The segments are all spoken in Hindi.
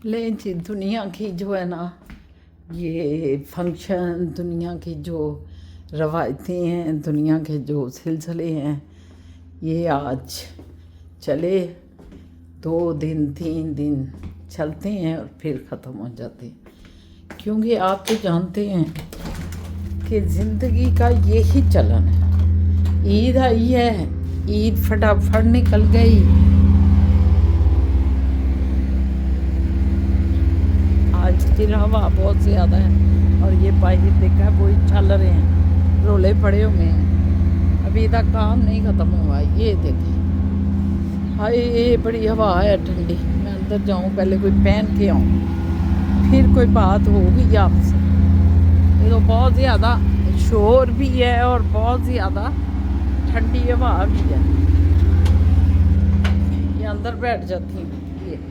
लेकिन जी दुनिया की जो है ना ये फंक्शन, दुनिया की जो रवायतें हैं, दुनिया के जो सिलसिले हैं, ये आज चले 2 दिन 3 दिन चलते हैं और फिर ख़त्म हो जाते हैं। क्योंकि आप तो जानते हैं कि ज़िंदगी का यही चलन है। ईद आई है, ईद फटाफट निकल गई, आज फिर हवा बहुत ज़्यादा है और ये बाहर देखा वही चल रहे हैं, रोले पड़े हुए हैं, अभी तक काम नहीं ख़त्म हुआ। ये देखें, हाय ये बड़ी हवा है ठंडी। मैं अंदर जाऊं, पहले कोई पहन के आऊं, फिर कोई बात होगी आपसे। ये तो बहुत ज़्यादा शोर भी है और बहुत ज़्यादा ठंडी हवा भी है। ये अंदर बैठ जाती हूँ। ये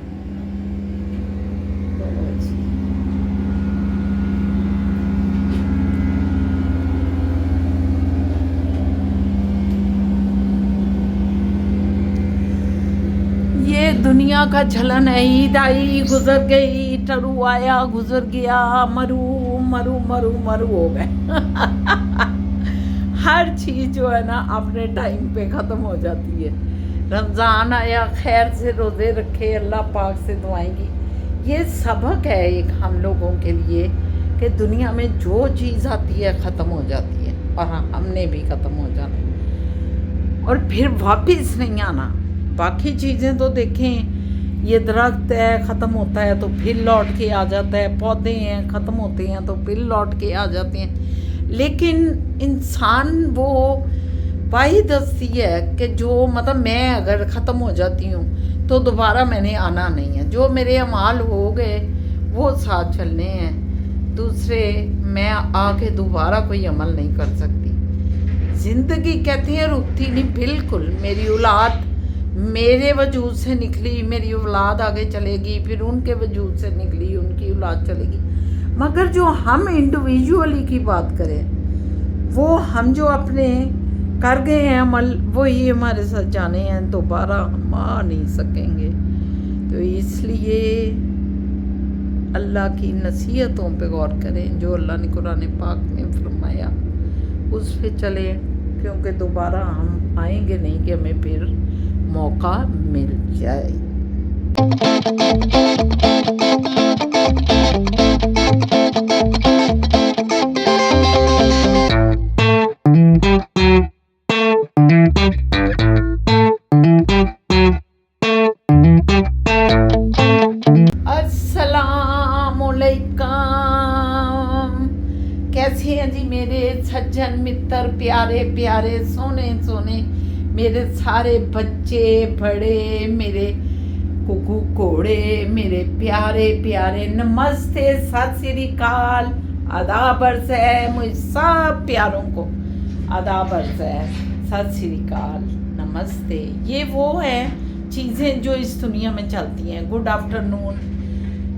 ये दुनिया का चलन है। ईद आई गुजर गई, टरू आया गुजर गया, मरू मरू मरू मरू हो गए। हर चीज़ जो है ना अपने टाइम पे ख़त्म हो जाती है। रमज़ान आया, खैर से रोज़े रखे, अल्लाह पाक से दुआएं की। ये सबक है एक हम लोगों के लिए कि दुनिया में जो चीज़ आती है ख़त्म हो जाती है और हमने भी ख़त्म हो जाना है और फिर वापस नहीं आना। बाकी चीज़ें तो देखें, ये दरख्त है ख़त्म होता है तो फिर लौट के आ जाता है, पौधे हैं ख़त्म होते हैं तो फिर लौट के आ जाते हैं। लेकिन इंसान वो वाहिद हस्ती है कि जो मतलब मैं अगर ख़त्म हो जाती हूँ तो दोबारा मैंने आना नहीं है। जो मेरे अमाल हो गए वो साथ चलने हैं, दूसरे मैं आके दोबारा कोई अमल नहीं कर सकती। ज़िंदगी कहती है रुकती नहीं, बिल्कुल। मेरी औलाद मेरे वजूद से निकली, मेरी औलाद आगे चलेगी, फिर उनके वजूद से निकली, उनकी औलाद चलेगी। मगर जो हम इंडिविजुअली की बात करें, वो हम जो अपने कर गए हैं अमल, वही हमारे साथ जाने हैं, दोबारा हम आ नहीं सकेंगे। तो इसलिए अल्लाह की नसीहतों पे गौर करें, जो अल्लाह ने कुरान पाक में फरमाया उस पे चलें, क्योंकि दोबारा हम आएंगे नहीं कि हमें फिर मौका मिल जाए। कैसे हैं जी मेरे सज्जन मित्र, प्यारे प्यारे सोने सोने मेरे सारे बच्चे बड़े, मेरे कुकू कोड़े, मेरे प्यारे प्यारे, नमस्ते सत श्री अकाल, आदाब अर्ज़ है मुझ सब प्यारों को, आदाब अर्ज़ है, सत श्री अकाल, नमस्ते। ये वो हैं चीज़ें जो इस दुनिया में चलती हैं। गुड आफ्टरनून,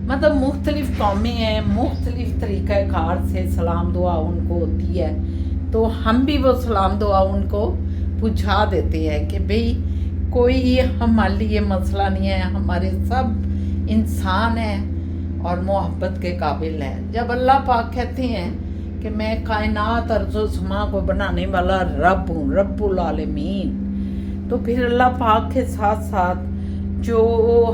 मतलब मुख्तलिफ़ कौमें हैं, मुख्तलिफ़ तरीक़ाकार से सलाम दुआ उनको होती है, तो हम भी वो सलाम दुआ उनको पूछा देते हैं कि भाई कोई हमारे लिए मसला नहीं है, हमारे सब इंसान हैं और मोहब्बत के काबिल हैं। जब अल्लाह पाक कहते हैं कि मैं कायनात अर्ज़ो समा को बनाने वाला रब हूँ, रब्बुल आलमीन, तो फिर अल्लाह पाक के साथ साथ जो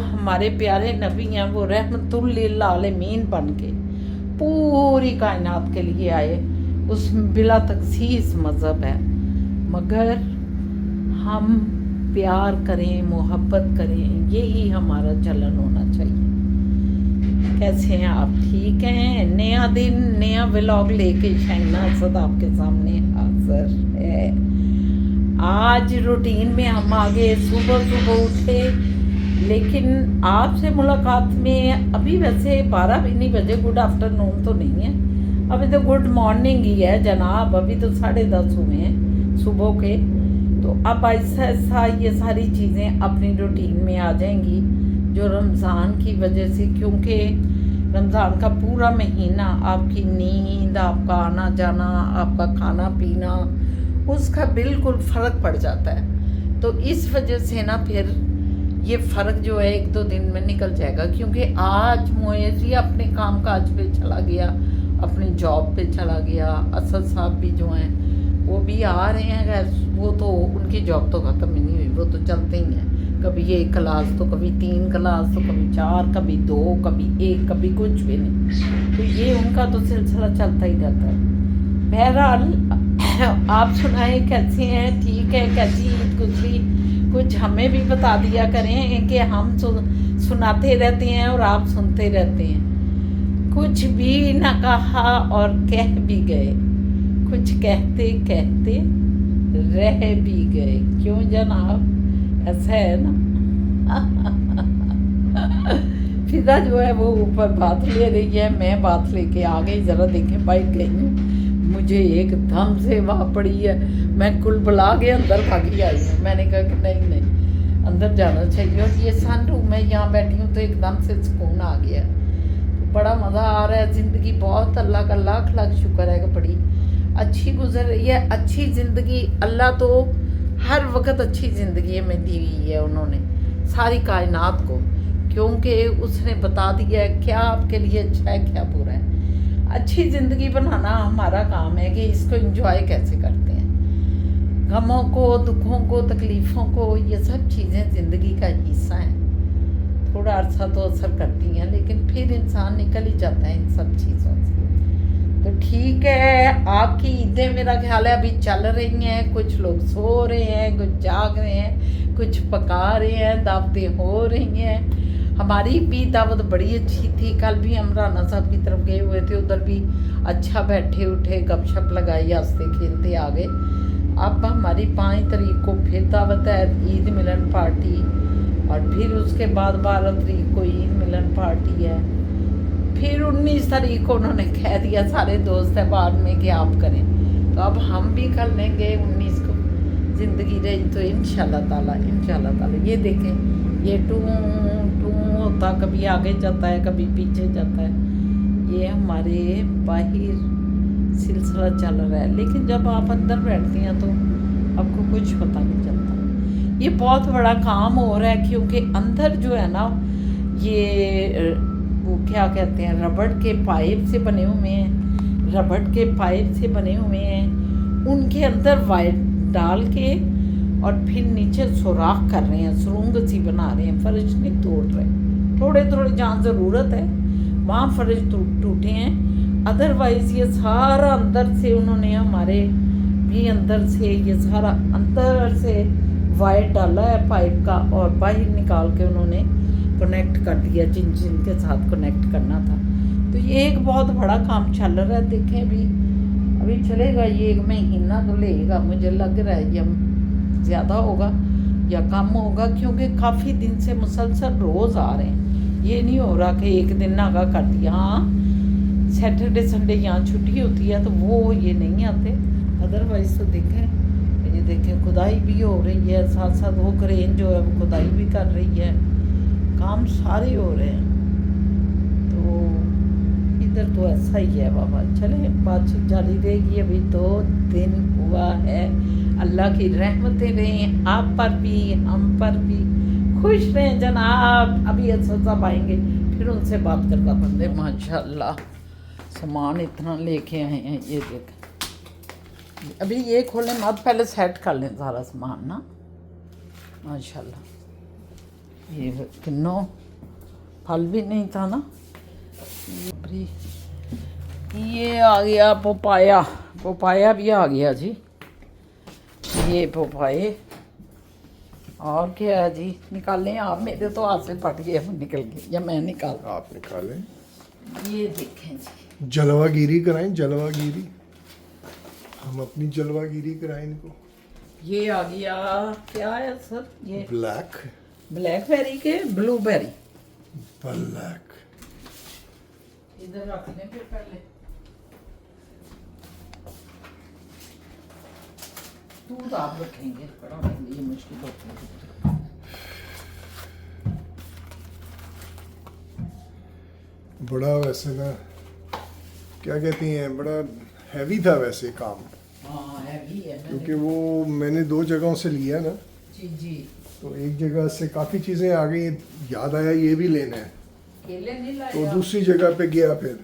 हमारे प्यारे नबी हैं वो रहमतुल लिल आलमीन बन के पूरी कायनात के लिए आए। उसमें बिला तखसीस मज़हब है, मगर हम प्यार करें, मोहब्बत करें, यही हमारा चलन होना चाहिए। कैसे हैं आप? ठीक हैं? नया दिन नया व्लॉग लेके शाइना असद आपके सामने हाजिर है। आज रूटीन में हम आगे सुबह सुबह उठे, लेकिन आपसे मुलाकात में अभी वैसे 12 भी नहीं बजे, गुड आफ्टरनून तो नहीं है, अभी तो गुड मॉर्निंग ही है जनाब, अभी तो 10:30 हुए हैं सुबह के। तो अब ऐसा ऐसा ये सारी चीज़ें अपनी रूटीन में आ जाएंगी जो रमज़ान की वजह से, क्योंकि रमज़ान का पूरा महीना आपकी नींद, आपका आना जाना, आपका खाना पीना, उसका बिल्कुल फ़र्क पड़ जाता है। तो इस वजह से ना फिर ये फ़र्क जो है 1-2 दिन में निकल जाएगा, क्योंकि आज मोएज़ ही अपने काम काज पे चला गया, अपनी जॉब पे चला गया। असद साहब भी जो हैं वो भी आ रहे हैं, खैर वो तो उनकी जॉब तो ख़त्म ही नहीं हुई, वो तो चलते ही हैं। कभी 1 क्लास तो कभी 3 क्लास तो कभी 4, कभी 2, कभी 1, कभी कुछ भी नहीं। तो ये उनका तो सिलसिला चलता ही रहता है। बहरहाल आप सुनाएं कैसी हैं, ठीक है? कैसी ईद गुजरी, कुछ हमें भी बता दिया करें कि हम सुनाते रहते हैं और आप सुनते रहते हैं। कुछ भी ना कहा और कह भी गए, कुछ कहते कहते रह भी गए। क्यों जनाब, ऐसा है ना? फिदा जो है वो ऊपर बात ले रही है, मैं बात लेके आ गई। ज़रा देखें बाइक गई हूँ, मुझे एकदम से वहाँ पड़ी है, मैं कुल बुला के अंदर भागी आई हूँ। मैंने कहा कि नहीं नहीं अंदर जाना चाहिए, और ये सन रूम है, यहाँ बैठी हूँ तो एकदम से सुकून आ गया। तो बड़ा मज़ा आ रहा है। ज़िंदगी बहुत अल्लाह का लाख लाख शुक्र है कि बड़ी अच्छी गुजर रही है। अच्छी ज़िंदगी अल्लाह तो हर वक्त अच्छी ज़िंदगी में दी हुई है उन्होंने सारी कायनात को, क्योंकि उसने बता दिया है क्या आपके लिए अच्छा है क्या बुरा है। अच्छी ज़िंदगी बनाना हमारा काम है कि इसको एंजॉय कैसे करते हैं। गमों को, दुखों को, तकलीफ़ों को, ये सब चीज़ें ज़िंदगी का हिस्सा हैं। थोड़ा अरसा तो असर करती हैं, लेकिन फिर इंसान निकल ही जाता है इन सब चीज़ों से। तो ठीक है, आपकी ईदें मेरा ख्याल है अभी चल रही हैं। कुछ लोग सो रहे हैं, कुछ जाग रहे हैं, कुछ पका रहे हैं, दावतें हो रही हैं। हमारी भी दावत बड़ी अच्छी थी। कल भी हम राना साहब की तरफ गए हुए थे, उधर भी अच्छा बैठे उठे, गपशप लगाई, हंसते खेलते आ गए। अब हमारी 5 तारीख को फिर दावत है, ईद मिलन पार्टी, और फिर उसके बाद 12 तारीख को ईद मिलन पार्टी है। फिर 19 तारीख को उन्होंने कह दिया सारे दोस्त है बाद में कि आप करें, तो अब हम भी कर लेंगे 19 को। ज़िंदगी रही तो इंशाल्लाह ताला ये देखें, ये टू टू होता, कभी आगे जाता है कभी पीछे जाता है। ये हमारे बाहर सिलसिला चल रहा है, लेकिन जब आप अंदर बैठती हैं तो आपको कुछ पता नहीं चलता। ये बहुत बड़ा काम हो रहा है, क्योंकि अंदर जो है ना, ये वो क्या कहते हैं, रबड़ के पाइप से बने हुए हैं, रबड़ के पाइप से बने हुए हैं। उनके अंदर वायर डाल के और फिर नीचे सुराख कर रहे हैं, सुरंग सी बना रहे हैं, फर्श नहीं तोड़ रहे। थोड़े थोड़े जहाँ ज़रूरत है वहाँ फर्श टूटे हैं, अदरवाइज़ ये सारा अंदर से उन्होंने हमारे भी अंदर से ये सारा अंदर से वायर डाला है पाइप का, और बाहर निकाल के उन्होंने कनेक्ट कर दिया जिन के साथ कनेक्ट करना था। तो ये एक बहुत बड़ा काम चल रहा है। देखें अभी चलेगा, ये 1 महीना तो लेगा, मुझे लग रहा है ये ज़्यादा होगा या कम होगा, क्योंकि काफ़ी दिन से मुसलसल रोज़ आ रहे हैं। ये नहीं हो रहा कि एक दिन नागा कर दिया। हाँ, सैटरडे संडे यहाँ छुट्टी होती है तो वो ये नहीं आते, अदरवाइज़ तो देखें खुदाई भी हो रही है, साथ साथ वो क्रेन जो है वो खुदाई भी कर रही है, काम सारे हो रहे हैं। तो इधर तो ऐसा ही है बाबा। चले बातचीत जारी रहेगी, अभी 2 दिन हुआ है। अल्लाह की रहमतें रहें आप पर भी, हम पर भी। खुश रहें जनाब। अभी साहब आएंगे, फिर उनसे बात करवा बंदे। माशाल्लाह सामान इतना लेके आए हैं, ये देख। अभी ये खोलें मत, पहले सेट कर लें सारा सामान ना। माशाल्लाह ये किन्नो फल भी नहीं था ना। ये आ गया पोपाया भी आ गया जी। ये पोपाए और क्या है जी, निकालें आप। मेरे तो हाथ से फट गए, निकल गए, या मैं निकाल? आप निकालें। ये देखें जी, जलवागिरी कराएं, जलवागिरी। हम अपनी जलवागिरी कराएं इनको। ये आ गया, क्या है सर ये? ब्लैकबेरी के ब्लूबेरी। ब्लैक इधर रख लें फिर पहले। दूध आप रखेंगे, बनाने के लिए मुश्किल होती है। बड़ा वैसे ना क्या कहती हैं, बड़ा हैवी था वैसे काम। हाँ हैवी है, क्योंकि वो मैंने 2 जगहों से लिया ना। जी जी। तो एक जगह से काफ़ी चीज़ें आ गई, याद आया ये भी लेना है, केले नहीं लाए तो आप? दूसरी जगह पे गया फिर।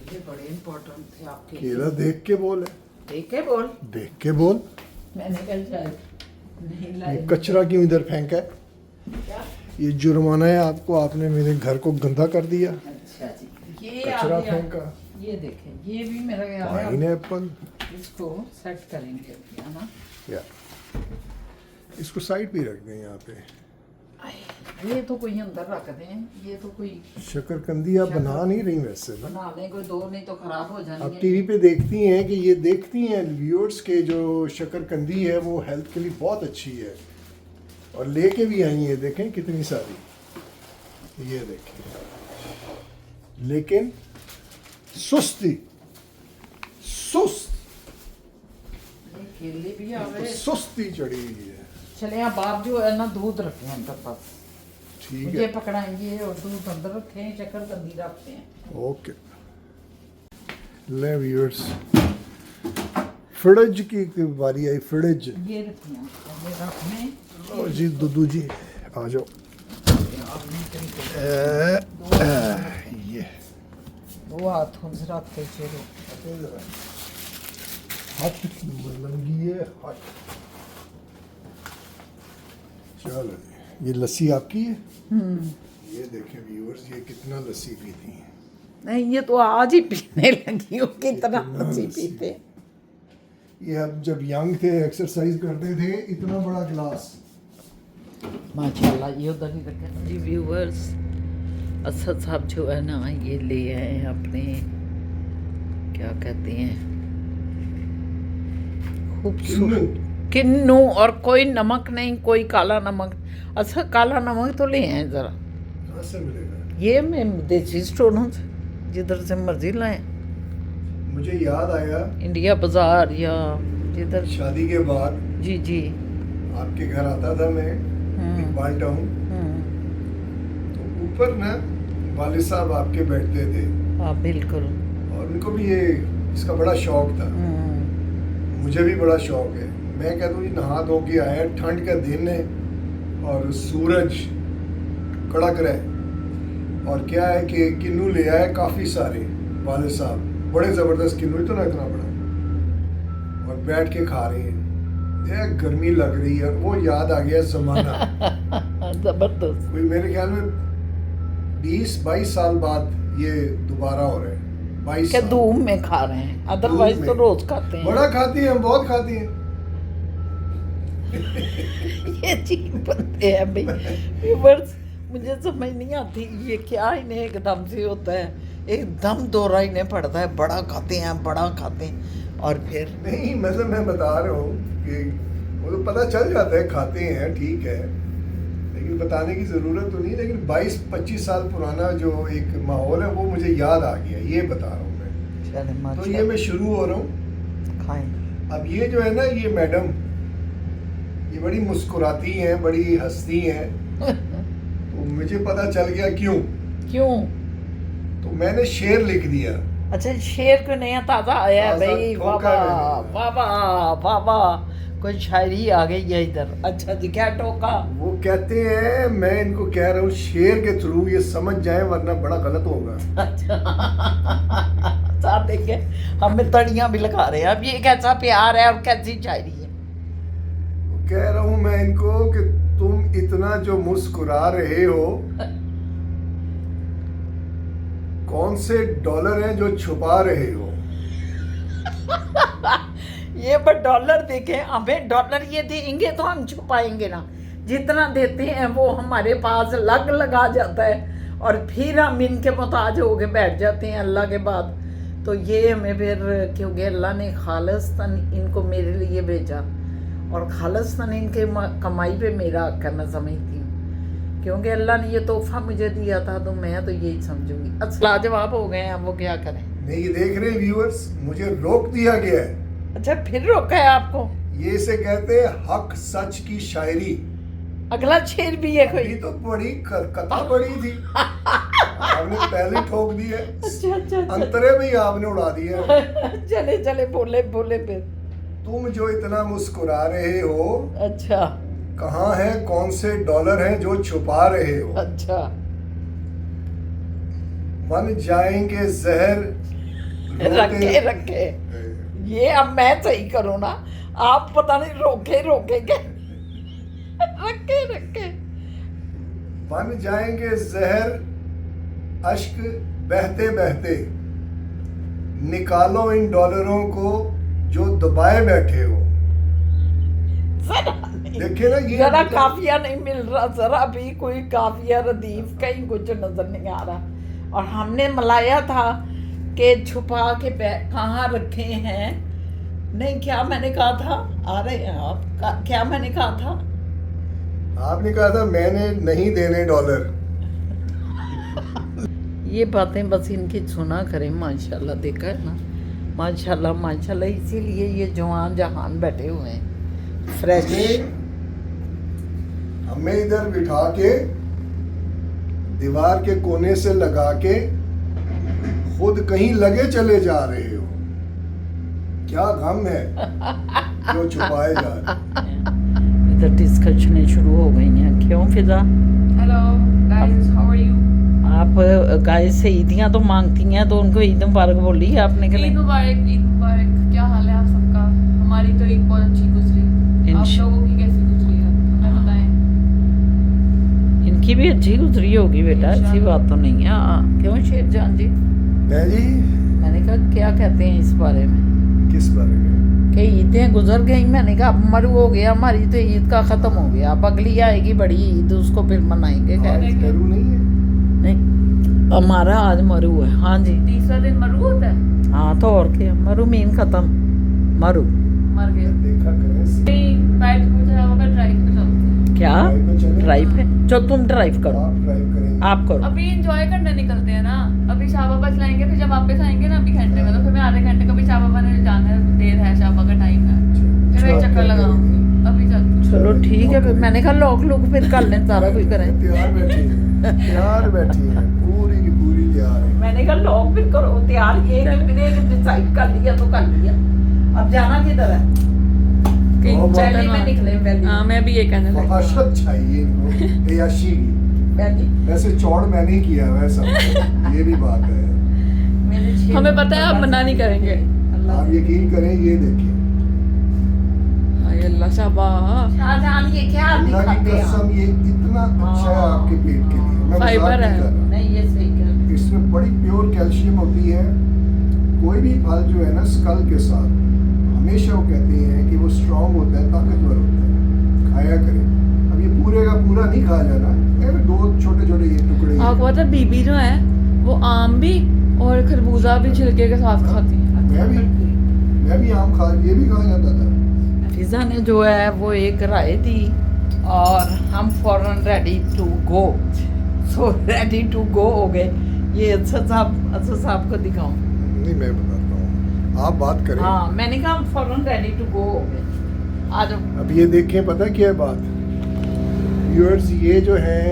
ये बड़े इम्पोर्टेंट थे आपके। केला देख के बोल है, देख के बोल। देख के बोल। मैंने कल शायद नहीं लाए। ये कचरा क्यों इधर फेंका है? क्या? ये जुर्माना है आपको, आपने मेरे घर को गंदा कर दिया। अच्छा जी, ये आ कचरा गया। फेंका। ये देखें, ये भी मेरा गया है। पाइनएप्पल। इसको सेट करेंगे अभी, है ना? या इसको साइड पे रख दें यहाँ पे। ये तो कोई अंदर रख दें, ये तो कोई शकरकंदी आप बना नहीं रही वैसे ना, बना लें, कोई दो नहीं तो खराब हो आप जाएंगे। टीवी पे देखती हैं कि ये देखती हैं व्यूअर्स के जो शकरकंदी है वो हेल्थ के लिए बहुत अच्छी है, और लेके भी आई है, देखें कितनी सारी, ये देखें, लेकिन सुस्ती, सुस्त, ये केले भी आ गए। सुस्ती चढ़ी हुई है। चले आप बाप जो है ना दूध रखे हैं अंदर पास, ठीक ये है, पकड़ाएंगे और दूध अंदर रखे हैं, शकरकंदी रखते हैं। ओके। ले व्यूअर्स, फ्रिज की बारी आई, फ्रिज। ये रखिए पहले रखने। ओ जी दुदू जी आ जाओ। ये दो हाथों से रखते चलो। हट मलंगी है, हट। चलो जी, ये लस्सी आपकी है। ये देखें व्यूअर्स, ये कितना लस्सी पीती हैं। नहीं, ये तो आज ही पीने लगी हो, कितना लस्सी पीते। ये अब जब यंग थे, एक्सरसाइज करते थे, इतना बड़ा गिलास। माशाल्लाह, ये उधर ही रखे जी। व्यूअर्स, असद साहब जो है ना, ये ले आए हैं अपने, क्या कहते हैं, खूबसूरत किन्नू, और कोई नमक नहीं, कोई काला नमक। अच्छा, काला नमक तो ले आए जरा। कहाँ से मिलेगा? ये मैं देसी स्टोरों से, जिधर से मर्जी लाए, मुझे याद आया इंडिया बाजार या जिधर। शादी के बाद जी जी। आपके घर आता था मैं, इकबाल टाउन, तो ऊपर ना वालिद साहब आपके बैठते थे, हाँ बिल्कुल। और उनको भी ये इसका बड़ा शौक था, मुझे भी बड़ा शौक है। मैं कहता हूँ जी, नहा धो के आया, ठंड का दिन है और सूरज कड़क रहा है, और क्या है कि किन्नू ले आए काफ़ी सारे वालिद साहब, बड़े ज़बरदस्त किन्नू, इतना इतना बड़ा, और बैठ के खा रहे हैं। ये गर्मी लग रही है, वो याद आ गया ज़माना। जबरदस्त। कोई मेरे ख्याल में 20-22 साल बाद ये दोबारा हो रहा है। 22 क्या साल। धूम में खा रहे हैं, अदरवाइज धूम तो में। रोज खाते हैं। बड़ा खाती हैं, बहुत खाती हैं। ये अजीब बनते हैं भाई व्यूअर्स, मुझे समझ नहीं आती ये क्या इन्हें एकदम से होता है, एकदम दौरा इन्हें पड़ता है, बड़ा खाते हैं, बड़ा खाते हैं, और फिर नहीं, मतलब मैं बता रहा हूँ कि वो तो पता चल जाता है, खाते हैं, ठीक है, लेकिन बताने की ज़रूरत तो नहीं। लेकिन 22-25 साल पुराना जो एक माहौल है वो मुझे याद आ गया, ये बता रहा हूँ मैं। चले तो ये मैं शुरू हो रहा हूँ। खाएं। अब ये जो है ना, ये मैडम, ये बड़ी मुस्कुराती हैं, बड़ी हंसती हैं, तो मुझे पता चल गया क्यों। क्यों? तो मैंने शेर लिख दिया। अच्छा, शेर को नया ताज़ा आया है ताज़ा भाई। ठोका वाह है। वाह वाह वाह वाह, कोई शायरी आ गई है इधर। अच्छा जी, क्या टोका? वो कहते हैं, मैं इनको कह रहा हूँ शेर के थ्रू ये समझ जाए, वरना बड़ा गलत होगा। अच्छा देखिए, हमें तड़ियाँ भी लगा रहे हैं। अब ये कैसा प्यार है और कैसी शायरी है? कह रहा हूँ मैं इनको कि तुम इतना जो मुस्कुरा रहे हो, कौन से डॉलर हैं जो छुपा रहे हो? ये पर डॉलर देखे, हमें डॉलर ये देंगे तो हम छुपाएंगे ना, जितना देते हैं वो हमारे पास लग लगा जाता है, और फिर हम इनके मोहताज होके बैठ जाते हैं अल्लाह के बाद। तो ये हमें फिर, क्योंकि अल्लाह ने खालिस्तन इनको मेरे लिए भेजा, और खालिस्तन इनके कमाई पे मेरा हक है, मैं समझती हूँ, क्योंकि अल्लाह ने ये तोहफा मुझे दिया था, तो मैं तो यही समझूंगी। अच्छा, लाजवाब हो गए हैं, अब वो क्या करें? नहीं, ये देख रहे व्यूअर्स, मुझे रोक दिया गया है। अच्छा, फिर रोका है आपको? ये इसे कहते हैं हक सच की शायरी। अगला शेर भी है कोई? अभी तो बड़ी कथा पड़ी थी, आपने पहले ठोक दी है। अच्छा अच्छा अच्छा। अंतरे में ही आपने उड़ा दिया है। चले चले, बोले बोले फिर। तुम जो इतना मुस्कुरा रहे हो, अच्छा, कहाँ है, कौन से डॉलर हैं जो छुपा रहे हो? अच्छा, बन जाएंगे जहर रखे रखे। ये अब मैं सही करूँ ना, आप पता नहीं रोके रोके के रखे रखे। बन जाएंगे जहर अश्क बहते बहते, निकालो इन डॉलरों को जो दबाए बैठे हो। देखिए ना, ये जरा काफिया नहीं मिल रहा, जरा भी कोई काफिया रदीफ कहीं कुछ नजर नहीं आ रहा। और हमने मलाया था कि छुपा के कहाँ रखे हैं। नहीं, क्या मैंने कहा था? आ रहे हैं आप? क्या मैंने कहा था? आपने कहा था मैंने नहीं देने डॉलर। ये बातें बस इनकी सुना करें। माशाल्लाह, देखा है ना, माशाल्लाह माशाल्लाह। इसीलिए ये जवान जहान बैठे हुए हैं, फ्रेश। हमें इधर बिठा के दीवार के कोने से लगा के खुद कहीं लगे चले जा रहे हो। क्या गम है जो छुपाए जा रहे हैं। इधर डिस्कशनें शुरू हो गई हैं। क्यों Fiza? Hello guys, how are you? आप गाय से ईदियाँ तो मांगती हैं, तो उनको ईद मुबारक बोली आपने के ईद लिए? मुबारक, ईद मुबारक। क्या हाल है आप सबका? हमारी तो ईद बहुत अच्छी गुजरी। आप लोगों की कैसी गुजरी है, हमें बताएं। इनकी भी अच्छी गुजरी होगी बेटा, ऐसी बात तो नहीं है। हाँ, क्यों शेर जान जी? मैं जी, मैंने कहा क्या कहते हैं इस बारे में? किस बारे में? कि ईदें गुजर गई। मैंने कहा अब मरु हो गया, हमारी तो ईद का ख़त्म हो गया। अब अगली आएगी बड़ी ईद, उसको फिर मनाएंगे। आज खैर करू नहीं है। नहीं, हमारा आज मरु है। हाँ जी, तीसरा दिन मरु होता है। हाँ तो और क्या, मरु मीन ख़त्म, मरु। मर गए। देखा करें। बैठ के मुझे हवा पर ड्राइव पे चलते हैं। क्या ड्राइव पे चलें? ड्राइव है? चलो तुम ड्राइव करो, आप ड्राइव करेंगे। आप करो। अभी एंजॉय करने निकलते हैं ना। अभी शाह बाबा चलाएंगे, फिर जब वापस आएंगे ना अभी घंटे में, तो फिर मैं आधे घंटे का भी शाह बाबा ने जाना है, देर है, शाह बाबा का टाइम है, फिर एक चक्कर लगाऊंगी। अभी चलते। चलो ठीक है, फिर मैंने कहा लोग लोग फिर कर लें, सारा कुछ करें। तैयार बैठी है, तैयार बैठी है, पूरी की पूरी तैयार है। मैंने कहा लोग फिर करो तैयार। ये डिसाइड कर लिया तो कर लिया। अब जाना किधर है? पहले में निकले, पहले हाँ, मैं भी ये कहने लगी। फहाशत चाहिए इनको, अय्याशी की। पहले वैसे चौड़ मैंने ही किया है सब, ये भी बात है। मेरे छह हमें पता है, आप मना नहीं करेंगे। अल्लाह आप यकीन करें, ये देखिए, हाय अल्लाह, शाबाश। शाहजहान ये क्या अल्लाह की दिखाते हैं? कसम, ये इतना अच्छा है आपके पेट के लिए। मैं मजाक फाइबर नहीं है। कर रहा। नहीं, ये सही कह रहे इसमें बड़ी प्योर कैल्शियम होती है। कोई भी फल जो है ना स्कल के साथ, हमेशा वो कहते हैं कि वो स्ट्रांग होता है, ताकतवर होता है, खाया करें। अब ये पूरे का पूरा नहीं खाया जाना, ये दो छोटे छोटे ये टुकड़े ही आपको हैं। पता है बीबी जो है वो आम भी और खरबूजा भी छिलके के साथ खाती है। मैं भी आम खा, ये भी खा जाता था। फिजा ने जो है वो एक राय दी और हम फौरन ready to go. So ready to go हो गए। ये अच्छा साहब को दिखाऊं? नहीं, मैं बताता हूँ, आप बात करें। हाँ, मैंने कहा हम फौरन रेडी टू गो हो गए। आ जाओ। अब ये देखें, पता क्या है बात व्यूअर्स, ये जो है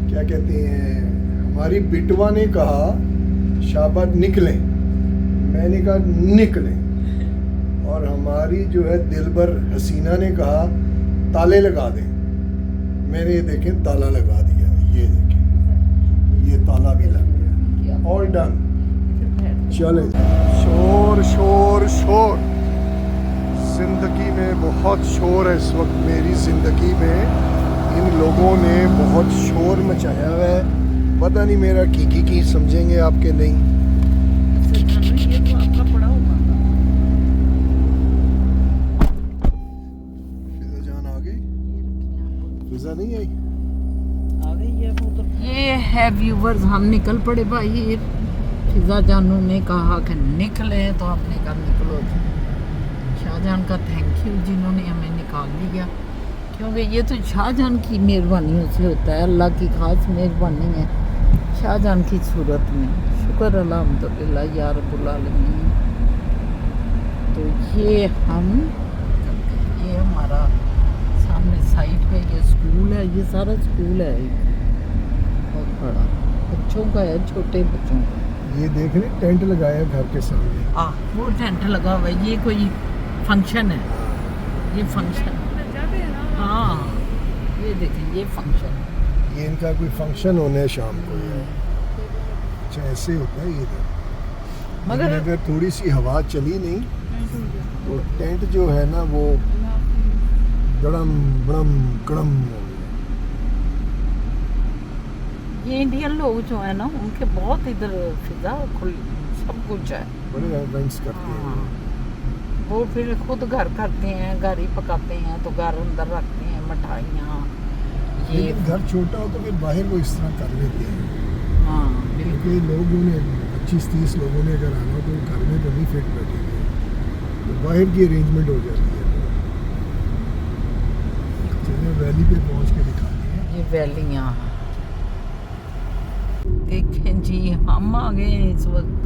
क्या कहते हैं, हमारी बिटवा ने कहा शाबाश निकलें, मैंने कहा निकलें, और हमारी जो है दिलबर हसीना ने कहा ताले लगा दें। मैंने ये देखें ताला लगा दिया, ये देखें, ये ताला भी लग गया, ऑल डन। चले, शोर शोर शोर, जिंदगी में बहुत शोर है इस वक्त। मेरी जिंदगी में इन लोगों ने बहुत शोर मचाया हुआ है। पता नहीं मेरा की समझेंगे आपके नहीं। ये तो आपका पड़ा हुआ था। फिजा जान आ गई? फिजा नहीं आई? आ गई है वो तो। ये है व्यूवर्स, हम निकल पड़े भाई। ये फिजा जानू ने कहा कि निकले, तो हमने कहा निकलो। शाहजहान का थैंक यू जिन्होंने हमें निकाल लिया, क्योंकि ये तो शाहजहान की मेहरबानियों से होता है। अल्लाह की खास मेहरबानी है शाहजहान की सूरत में। शुक्र अल्हम्दुलिल्लाह या रब्बुल आलमीन। तो ये हम, ये हमारा सामने साइड पे ये स्कूल है। ये सारा स्कूल है एक बहुत बड़ा, बच्चों का है, छोटे बच्चों का। ये देख रहे टेंट लगाया घर के सामने। वो टेंट लगा हुआ है। ये कोई फंक्शन है, ये फंक्शन। हाँ, ये देखें ये फंक्शन है। ये इनका कोई फंक्शन होना है शाम को। अच्छा ऐसे होता है ये इधर। मगर लेकिन अगर थोड़ी सी हवा चली नहीं तो टेंट जो है ना वो गड़म गड़म गड़म हो गया। ये इंडियन लोग जो है ना उनके बहुत इधर फिजा खुल सब कुछ है। बड़े इवेंट्स करते हैं। हाँ। वो फिर खुद घर करते हैं, घर ही पकाते हैं, तो घर अंदर रखते हैं मिठाइयाँ ये। लेकिन घर छोटा हो तो फिर बाहर वो इस तरह कर लेते हैं। हाँ क्योंकि लोगों ने 25-30 लोगों ने अगर आना तो घर में तो नहीं फिट बैठेंगे, तो बाहर की अरेंजमेंट हो जाती है। चलिए वैली पे पहुंच के दिखाते हैं। ये वैलियाँ देखें जी। हम आ गए हैं इस वक्त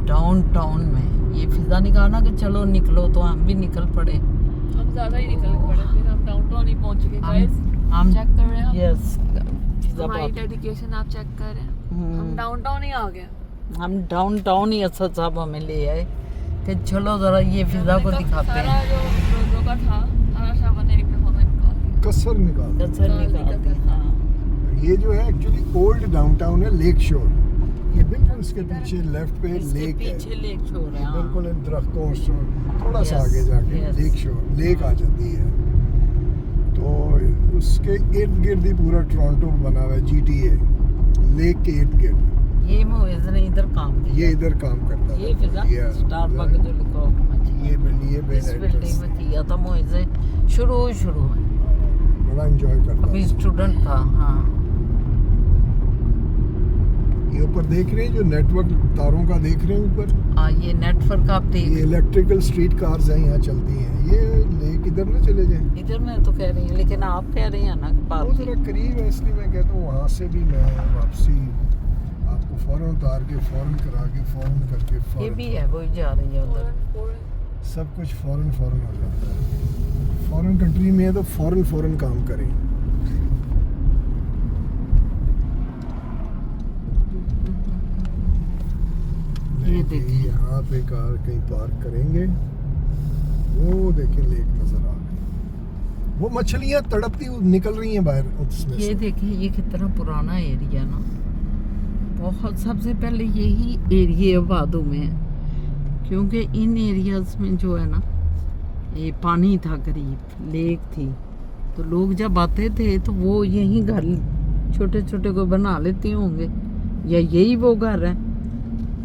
डाउनटाउन में। ये फिजा निकालना कि चलो निकलो, तो हम भी निकल पड़े। हम ज़्यादा ही निकल पड़े, फिर हम डाउनटाउन ही पहुंच गए गाइस। हम चेक कर रहे हैं आप? यस हमारी डेडिकेशन आप चेक कर रहे हैं। हम डाउनटाउन ही आ गए। हम डाउनटाउन ही असद साहब हमें ले आए कि चलो जरा ये फिजा को दिखाते सारा हैं। जो का था सारा शाबाश ने एक फोटो निकाल दिया। कसर निकाल। कसर निकालते हैं। हाँ। ये जो है एक्चुअली ओल्ड डाउनटाउन है, लेक शोर। ये बिल्कुल इसके पीछे लेफ्ट पे इसके लेक है। पीछे लेक शोर है। हाँ। बिल्कुल इन दरख्तों से थोड़ा सा Yes, आगे जाके yes. लेक शोर लेक आ जाती है। तो उसके इर्द गिर्द ही पूरा टोरंटो बना हुआ है, GTA लेक के इर्द गिर्द। ये मोइज ने इधर काम किया। ये इधर काम करता ये फिजा था। स्टारबक्स जो लिखा हुआ ये बिल्डिंग इस बिल्डिंग में किया था मोइज ने शुरू में। बड़ा एंजॉय करता अभी था। स्टूडेंट था। हाँ ये ऊपर देख रहे हैं जो नेटवर्क तारों का देख रहे हैं ऊपर। हाँ ये नेटवर्क आप ये देख। इलेक्ट्रिकल स्ट्रीट कार्स हैं यहाँ चलती हैं। ये लेक इधर ना चले जाएं। इधर मैं तो कह रही हूँ, लेकिन आप कह रही हैं ना कि वो पास जरा करीब है, इसलिए मैं कहता हूँ वहाँ से भी मैं वापसी आपको फौरन उतार के फौरन करा के फौरन करके ये फौरन भी है, वही जा रही है उधर। सब कुछ फौरन फौरन हो जाता है। फौरन कंट्री में है तो फौरन फौरन काम करें। ये देखिए। यहाँ पे कार कहीं पार्क करेंगे। वो देखिए लेक नजर आ गई। वो मछलियाँ तड़पती निकल रही हैं बाहर उसमें ये से। देखिए ये कितना पुराना एरिया ना। बहुत सबसे पहले यही एरिया वादों में है, क्योंकि इन एरियाज में जो है ना ये पानी था, करीब लेक थी, तो लोग जब आते थे तो वो यही घर छोटे छोटे को बना लेते होंगे, या यही वो घर है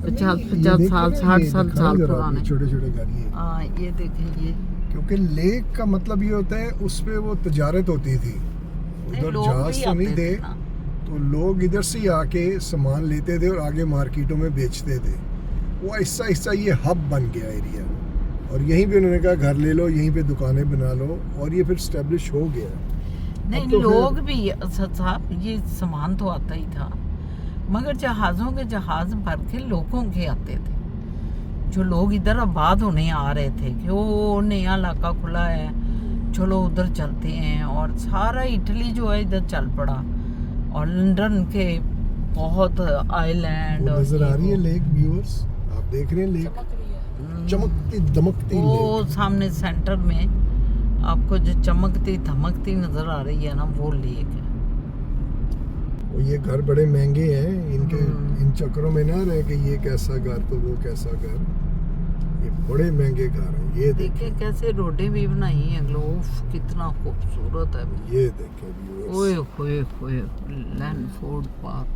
50 साल 60 साल पुराने। छोटे छोटे घर ये। हाँ ये देखें ये। क्योंकि लेक का मतलब ये होता है उस पे वो तजारत होती थी। उधर लोग जहाज भी तो नहीं आते थे, ना। तो लोग इधर से ही आके सामान लेते थे और आगे मार्केटों में बेचते थे। वो ऐसा ऐसा ये हब बन गया एरिया, और यहीं पे उन्होंने कहा घर ले लो, यहीं पे दुकानें बना लो, और ये फिर स्टैब्लिश हो गया। नहीं अब तो लोग भी साहब ये सामान तो आता ही था, मगर जहाज़ों के जहाज भर के लोगों के आते थे, जो लोग इधर आबाद होने आ रहे थे कि वो नया इलाका खुला है, चलो उधर चलते हैं। और सारा इटली जो है इधर चल पड़ा, और लंदन के बहुत आइलैंड वो नजर आ रही है लेक। व्यूअर्स आप देख रहे हैं लेक चमक रही है। चमकती दमकती वो लेक। सामने सेंटर में आपको जो चमकती धमकती नजर आ रही है ना, वो लेक है। वो ये घर बड़े महंगे हैं, इनके इन चक्करों में ना रहे कि ये कैसा घर तो वो कैसा घर। ये बड़े महंगे घर हैं। ये देखिए कैसे रोडें भी बनाई हैं, ग्लोव कितना खूबसूरत है। ये देखें व्यूअर्स। ओए होए होए लैंडफोर्ड पार्क,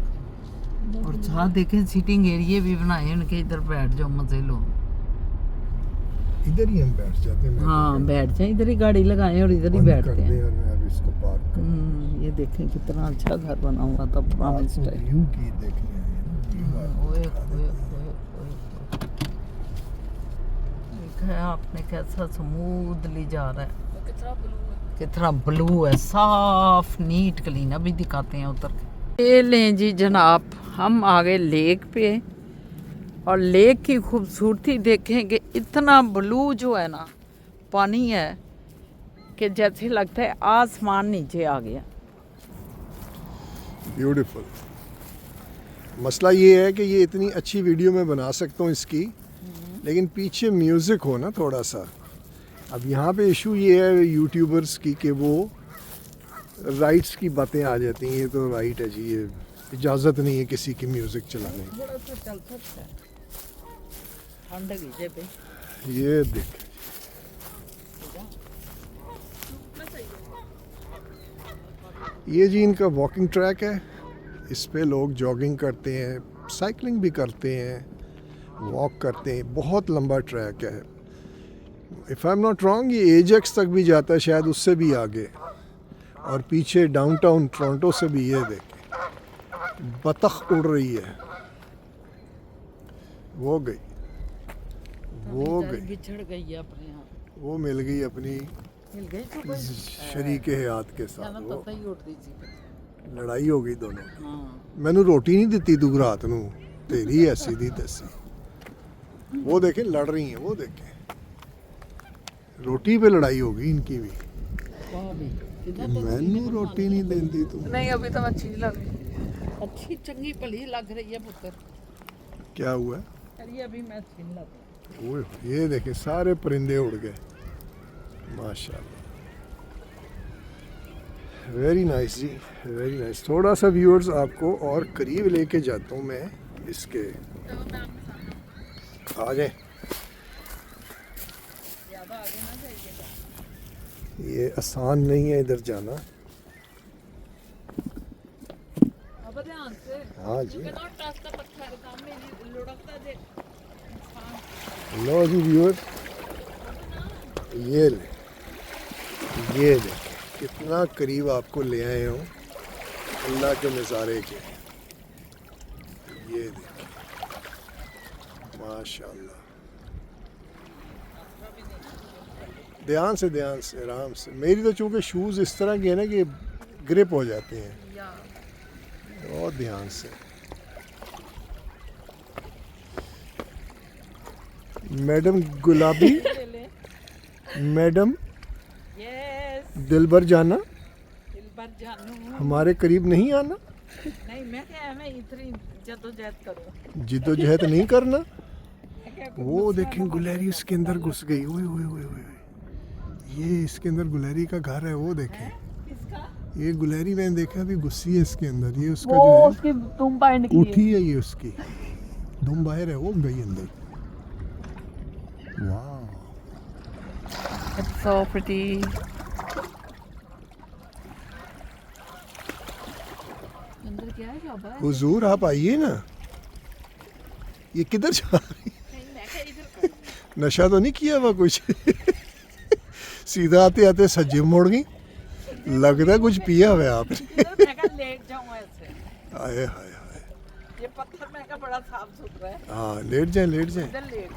और साथ देखें सिटिंग एरिया भी बनाए हैं उनके, इधर बैठ जाओ मजे लो। इधर ही हम बैठ जाते हैं। हाँ बैठ जाए, इधर ही गाड़ी लगाए और इधर ही बंद बैठते कर दें हैं। और मैं अब इसको पार्क कर ये देखें कितना अच्छा घर बना हुआ था पुराने स्टाइल। व्यू की देखने आए हैं ना, व्यू ओए आपको ओए दिखा देते हैं। ओए देखा है आपने कैसा स्मूथली जा रहा है, वो कितना ब्लू है। कितना ब्लू है, साफ नीट क्लीन। अभी दिखाते हैं उतर के। ये लें जी जनाब, हम आ गए लेक पे, और लेक की खूबसूरती देखें कि इतना ब्लू जो है ना पानी है कि जैसे लगता है आसमान नीचे आ गया। ब्यूटीफुल। मसला ये है कि ये इतनी अच्छी वीडियो मैं बना सकता हूँ इसकी, लेकिन पीछे म्यूज़िक हो ना थोड़ा सा। अब यहाँ पे इशू ये है यूट्यूबर्स की कि वो राइट्स की बातें आ जाती हैं। ये तो राइट है जी, ये इजाज़त नहीं है किसी की म्यूज़िक चलाने की। थोड़ा सा चल सकता है, ठंड कीजिए पे। ये देख, ये जी इनका वॉकिंग ट्रैक है। इस पे लोग जॉगिंग करते हैं, साइकिलिंग भी करते हैं, वॉक करते हैं। बहुत लंबा ट्रैक है। If I am not wrong ये एजेक्स तक भी जाता है, शायद उससे भी आगे। और पीछे डाउनटाउन टोरंटो से भी, ये देखें बतख उड़ रही है। वो गई, वो गई, बिछड़ गई है अपने यहाँ, वो मिल गई अपनी मिल गई तो कोई शरीक हयात के साथ। जाना वो पता ही उठ दी थी। लड़ाई हो गई दोनों की। हाँ मैनू रोटी नहीं दिती तू रात नू, तेरी ऐसी दी तैसी। वो देखें लड़ रही हैं, वो देखें रोटी पे लड़ाई हो गई इनकी भी। वहाँ भी इधर तो मैनू रोटी नहीं देती तू। नहीं अभी तो अच्छी नहीं लग रही। अच्छी चंगी भली लग रही है पुत्र। क्या हुआ? अरे अभी मैं अच्छी नहीं लग ओए ये देखें सारे परिंदे उड़ गए, माशाल्लाह। वेरी नाइस जी, वेरी नाइस। थोड़ा सा व्यूअर्स आपको और करीब लेके जाता हूँ मैं इसके, आ जाए। ये आसान नहीं है इधर जाना। अब ध्यान से हाँ जी, कितना टस का पत्थर था मेरी लुढ़कता देख। लो जी व्यूअर्स, ये ले, ये ले कितना करीब आपको ले आए हूँ अल्लाह के नज़ारे के। ये देखिए माशाल्लाह। ध्यान से आराम से। मेरी तो चूँकि शूज़ इस तरह के हैं ना कि ग्रिप हो जाते हैं, बहुत ध्यान से। मैडम गुलाबी, मैडम दिलबर जाना, दिलबर जानू हमारे करीब नहीं आना। नहीं, मैं क्या मैं इतनी जद्दोजहद करूँ। जिद्दोजहद नहीं करना। वो देखें गुलहरी उसके अंदर घुस गई। ओए ओए ओए ओए, ये इसके अंदर गुलहरी का घर है। वो देखें ये गुलहरी मैंने देखा अभी घुसी है इसके अंदर। ये उसका जो है उसकी तुम बाहर निकली उठी है, ये उसकी दुम बाहर है, वो गई अंदर। वाह, It's so pretty. अंदर क्या है शाबा? हुजूर आप आइए ना। ये किधर जा रही? नशा तो नहीं किया हुआ कुछ? सीधा आते आते सज्जे मोड़ गई। लगता कुछ पिया हुआ है आपने। मैं कहा लेट जाऊं ऐसे। आए हाय हाय। ये पत्थर मैं कहा बड़ा साफ सुथरा है। हाँ लेट जाए, लेट जाए। इधर लेट।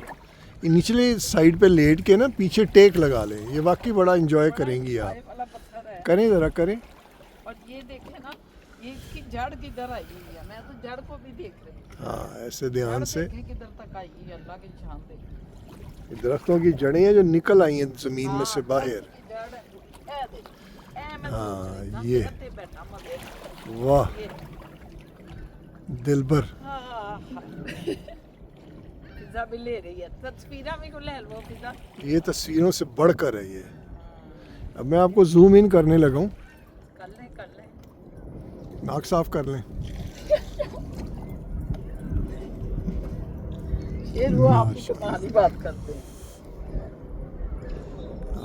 ये निचले साइड पे लेट के ना पीछे टेक लगा लें। ये वाकई बड़ा एंजॉय करेंगी आप। ये वाला पत्थर है। करें ज़रा करें। और ये देखे ना, ये इसकी जड़ किधर आई हुई है। मैं तो जड़ को भी देख रही हूँ। हाँ ऐसे ध्यान जड़ से। देखें किधर तक आई है, अल्लाह की शान देखें। दरख्तों की जड़ें हैं जो निकल आई हैं ज़मीन में से बाहर। हाँ ये वाह दिलबर। पिज़्ज़ा भी ले रही है, तस्वीरें भी को ले लो पिज़्ज़ा। ये तस्वीरों से बढ़कर है ये। अब मैं आपको जूम इन करने लगा हूँ। कर लें। नाक साफ कर लें। ये वो आप तुम्हारी बात करते हैं।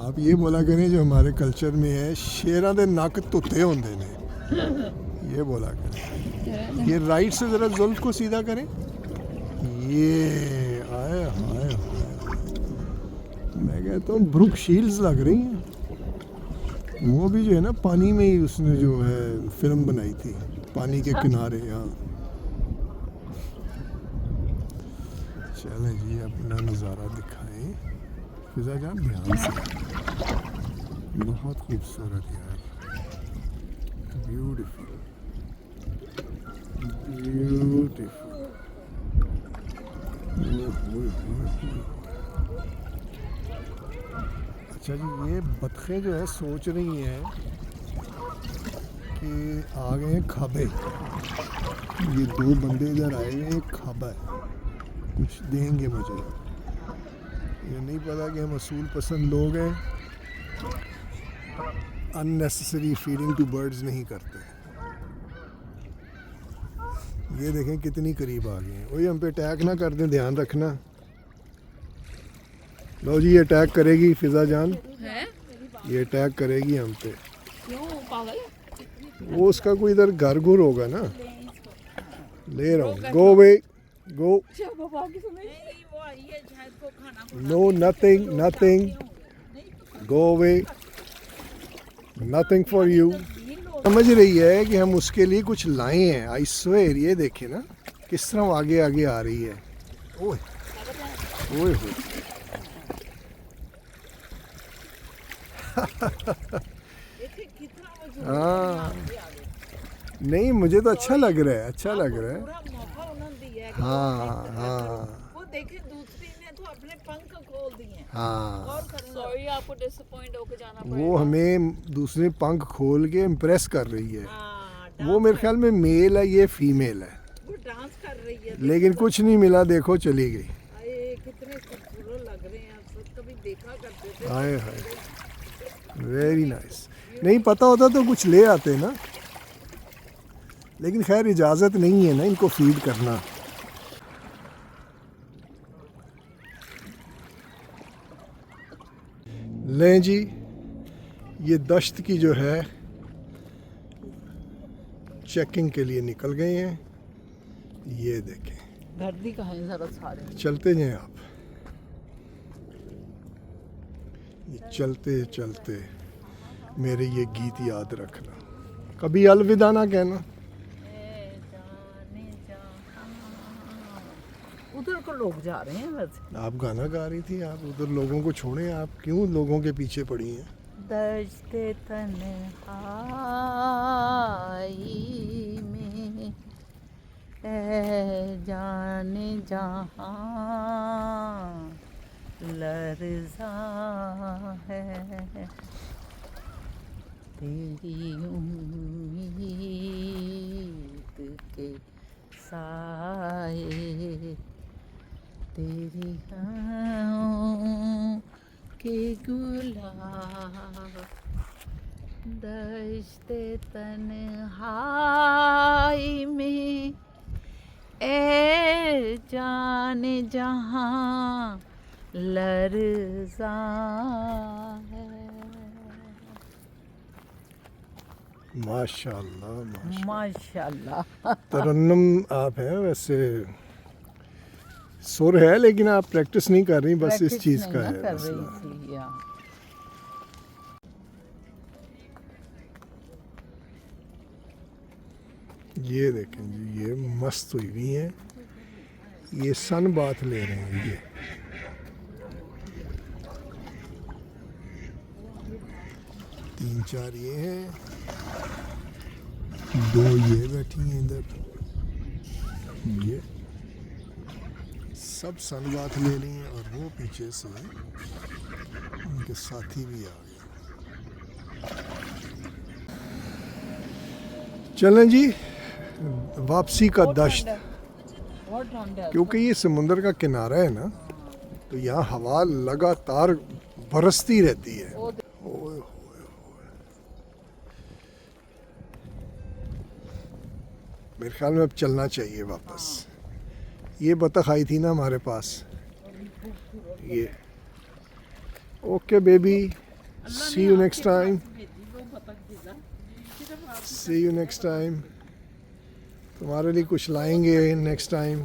आप ये बोला करें जो हमारे कल्चर में है, शेरां दे नक धुते होंदे ने। ये बोला करें। ये राइट से ज़रा जुल्फ को सीधा करें। ये आए हाय हाय, मैं कहता हूँ ब्रुक शील्ड्स लग रही हैं। वो भी जो है ना पानी में ही उसने जो है फिल्म बनाई थी, पानी के किनारे। यहाँ चलें जी अपना नज़ारा दिखाएं। फिजा जान ध्यान से, बहुत खूबसूरत यार, ब्यूटीफुल ब्यूटीफुल। अच्छा जी, ये बतखें जो है सोच रही हैं कि आ गए हैं खाबे। ये दो बंदे इधर आए हुए हैं, एक खाबा है, कुछ देंगे मुझे। ये नहीं पता कि हम असूल पसंद लोग हैं अननेसेसरी फीडिंग टू बर्ड्स नहीं करते। ये देखें कितनी करीब आ गए हैं। वही हम पे अटैक ना कर दें, ध्यान रखना। लो जी, ये अटैक करेगी फिजा जान, है ये अटैक करेगी हम पे। क्यों पागल? वो उसका कोई इधर घर घुर होगा ना। ले रहा हूँ, गो वे गो। पापा की सुनाई no, nothing nothing, go away, nothing for you. समझ रही है कि हम उसके लिए कुछ लाए हैं। आई स्वेयर, ये देखे ना किस तरह आगे आगे आ रही है। ओए ओए हो हाँ, नहीं मुझे तो अच्छा लग रहा है, अच्छा लग रहा है। हाँ हाँ वो देखे दूसरी ने तो अपने पंख खोल दिए। हाँ, सॉरी आपको डिसअपॉइंट होके जाना वो हमें दूसरे पंख खोल के इम्प्रेस कर रही है। हाँ, वो मेरे ख्याल में मेल है, ये फीमेल है, वो डांस कर रही है। लेकिन कुछ नहीं मिला। देखो चली गई। अरे कितने खूबसूरत लग रहे हैं, आप सब कभी देखा करते थे। हाय हाय, वेरी नाइस। नहीं पता होता तो कुछ ले आते ना, लेकिन खैर इजाज़त नहीं है ना इनको फीड करना। लें जी, ये दश्त की जो है चेकिंग के लिए निकल गए हैं। ये देखें, गर्दी कहाँ है जरा सारे। चलते जाएं आप, ये चलते चलते मेरे ये गीत याद रखना, कभी अलविदा ना कहना। उधर को लोग जा रहे हैं वैसे। आप गाना गा रही थी, आप उधर लोगों को छोड़े, आप क्यों लोगों के पीछे पड़ी हैं? दश्ते तन्हाई में ए जाने जहाँ लर्ज़ा है तेरी उम्मीद के साए, तेरी आँखों के गुलाब, दश्ते तन्हाई में ए जाने जहाँ लर्ज़ा है। माशाल्लाह माशाल्लाह। माशाल्लाह। तरन्नुम आप हैं वैसे, सुर है लेकिन आप प्रैक्टिस नहीं कर रही, बस इस चीज़ का है कर मसला। रही इसलिए। ये देखें जी, ये मस्त हुई हुई हैं, ये सन बाथ ले रहे हैं। ये तीन चार ये हैं, दो ये बैठी हैं इधर, ये सब सन बाथ ले रही हैं। और वो पीछे से उनके साथी भी आ गए। चलें जी, वापसी का दश्त, बहुत ठंड है। क्योंकि ये समुंदर का किनारा है ना, तो यहाँ हवा लगातार बरसती रहती है। ओए होए होए। मेरे ख्याल में अब चलना चाहिए वापस। ये बतख आई थी ना हमारे पास, ये। Okay baby, see you next time, see you next time. तुम्हारे लिए कुछ लाएंगे नेक्स्ट टाइम।